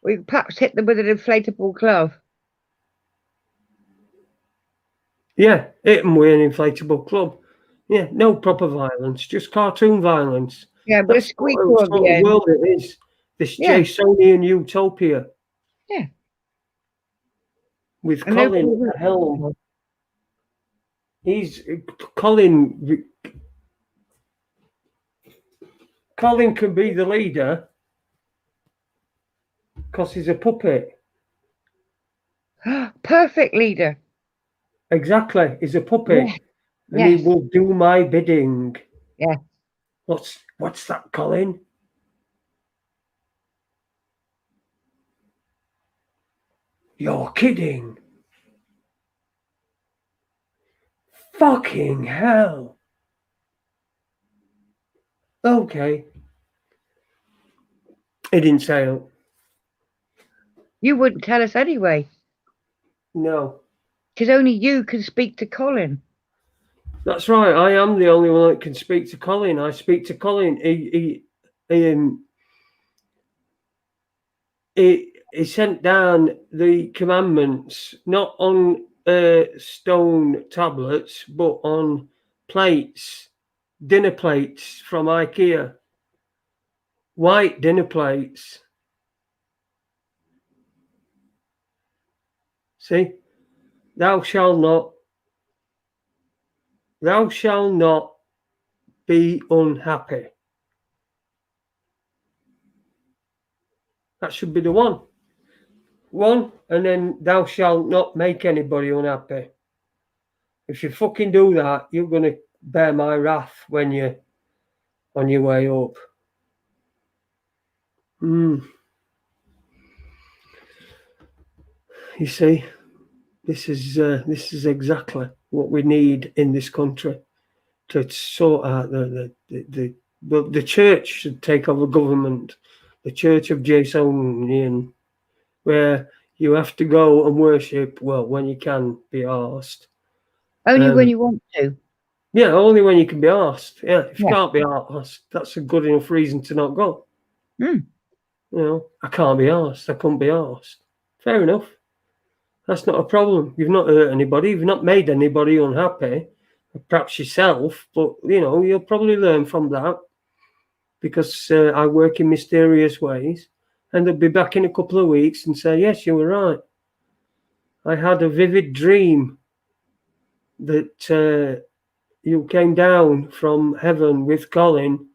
We perhaps hit them with an inflatable glove. Yeah, hit them with an inflatable club. Yeah, no proper violence, just cartoon violence. Yeah, but that's a squeak what sort of world it is. This Jasonian utopia. Yeah. With Colin at the helm. Colin can be the leader because he's a puppet. Perfect leader. Exactly, he's a puppet, and he will do my bidding. Yeah. What's that, Colin? You're kidding. Fucking hell. Okay. He didn't say it. You wouldn't tell us anyway. No. Because only you can speak to Colin. That's right. I am the only one that can speak to Colin. I speak to Colin. he sent down the commandments not on stone tablets, but on plates, dinner plates from IKEA, white dinner plates. See, thou shalt not be unhappy. That should be the one, and then thou shalt not make anybody unhappy. If you fucking do that, you're going to bear my wrath when you're on your way up. You see, this is exactly what we need in this country to sort out the church should take over government, the Church of Jason, where you have to go and worship, well, when you can be asked. Only when you want to. Yeah, only when you can be asked. Yeah, if you can't be asked, that's a good enough reason to not go. You know, I can't be asked. I couldn't be asked. Fair enough. That's not a problem. You've not hurt anybody. You've not made anybody unhappy. Perhaps yourself, but, you know, you'll probably learn from that because I work in mysterious ways. And they'll be back in a couple of weeks and say, yes, you were right. I had a vivid dream that you came down from heaven with Colin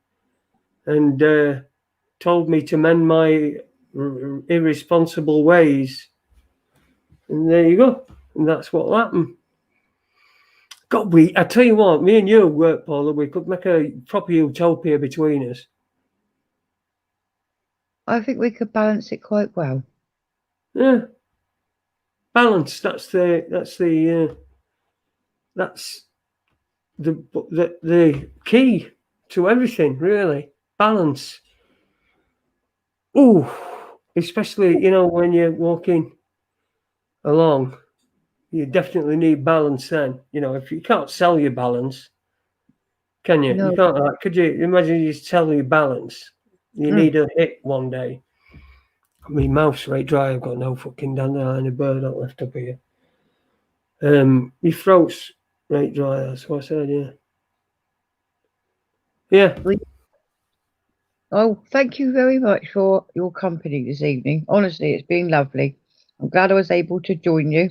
and told me to mend my irresponsible ways. And there you go. And that's what happened. God, I tell you what, me and you, Paula, we could make a proper utopia between us. I think we could balance it quite well. Yeah. Balance, that's the key to everything, really. Balance. Ooh, especially, you know, when you're walking along, you definitely need balance then. You know, if you can't sell your balance, can you? No. You can't, could you imagine you sell your balance? You need a hit one day. I mean, mouth's right dry. I've got no fucking dandelion a bird out left up here. Your throat's right dry, that's what I said, yeah. Yeah. Oh, thank you very much for your company this evening. Honestly, it's been lovely. I'm glad I was able to join you.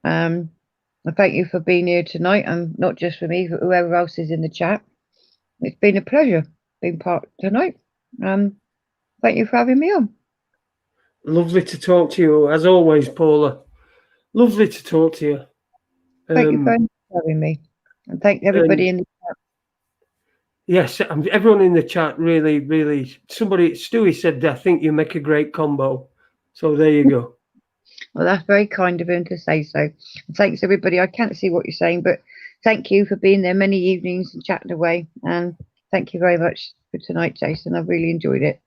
I thank you for being here tonight, and not just for me, but whoever else is in the chat. It's been a pleasure being part tonight. Thank you for having me on. Lovely to talk to you, as always, Paula. Lovely to talk to you. Thank you very much for having me. And thank everybody in the chat. Yes, everyone in the chat really, really. Stewie said, I think you make a great combo. So there you go. Well, that's very kind of him to say so. And thanks, everybody. I can't see what you're saying, but thank you for being there many evenings and chatting away. And thank you very much for tonight, Jason. I've really enjoyed it.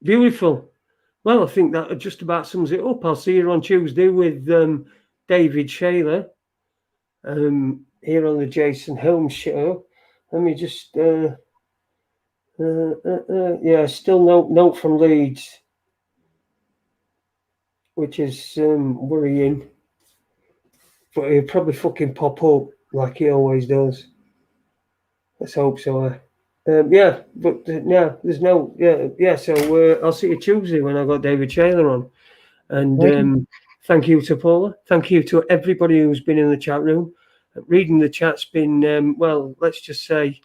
Beautiful. Well, I think that just about sums it up. I'll see you on Tuesday with David Shaler here on the Jason Holmes show. Let me just, still note from Leeds, which is worrying. But he'll probably fucking pop up like he always does. Let's hope so. There's no, so I'll see you Tuesday when I got David Shaler on. And thank you to Paula. Thank you to everybody who's been in the chat room. Reading the chat's been, let's just say,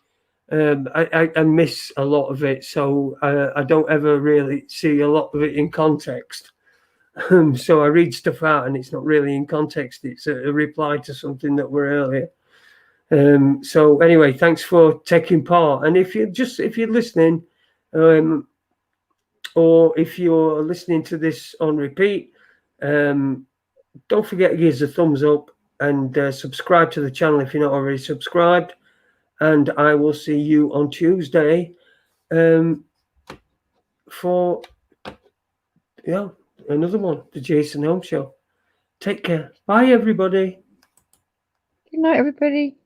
I miss a lot of it. So I don't ever really see a lot of it in context. So I read stuff out and it's not really in context. It's a reply to something that were earlier. So anyway, thanks for taking part. And if you're listening, or if you're listening to this on repeat, don't forget to give us a thumbs up and subscribe to the channel if you're not already subscribed. And I will see you on Tuesday for another one, the Jason Holmes Show. Take care. Bye, everybody. Good night, everybody.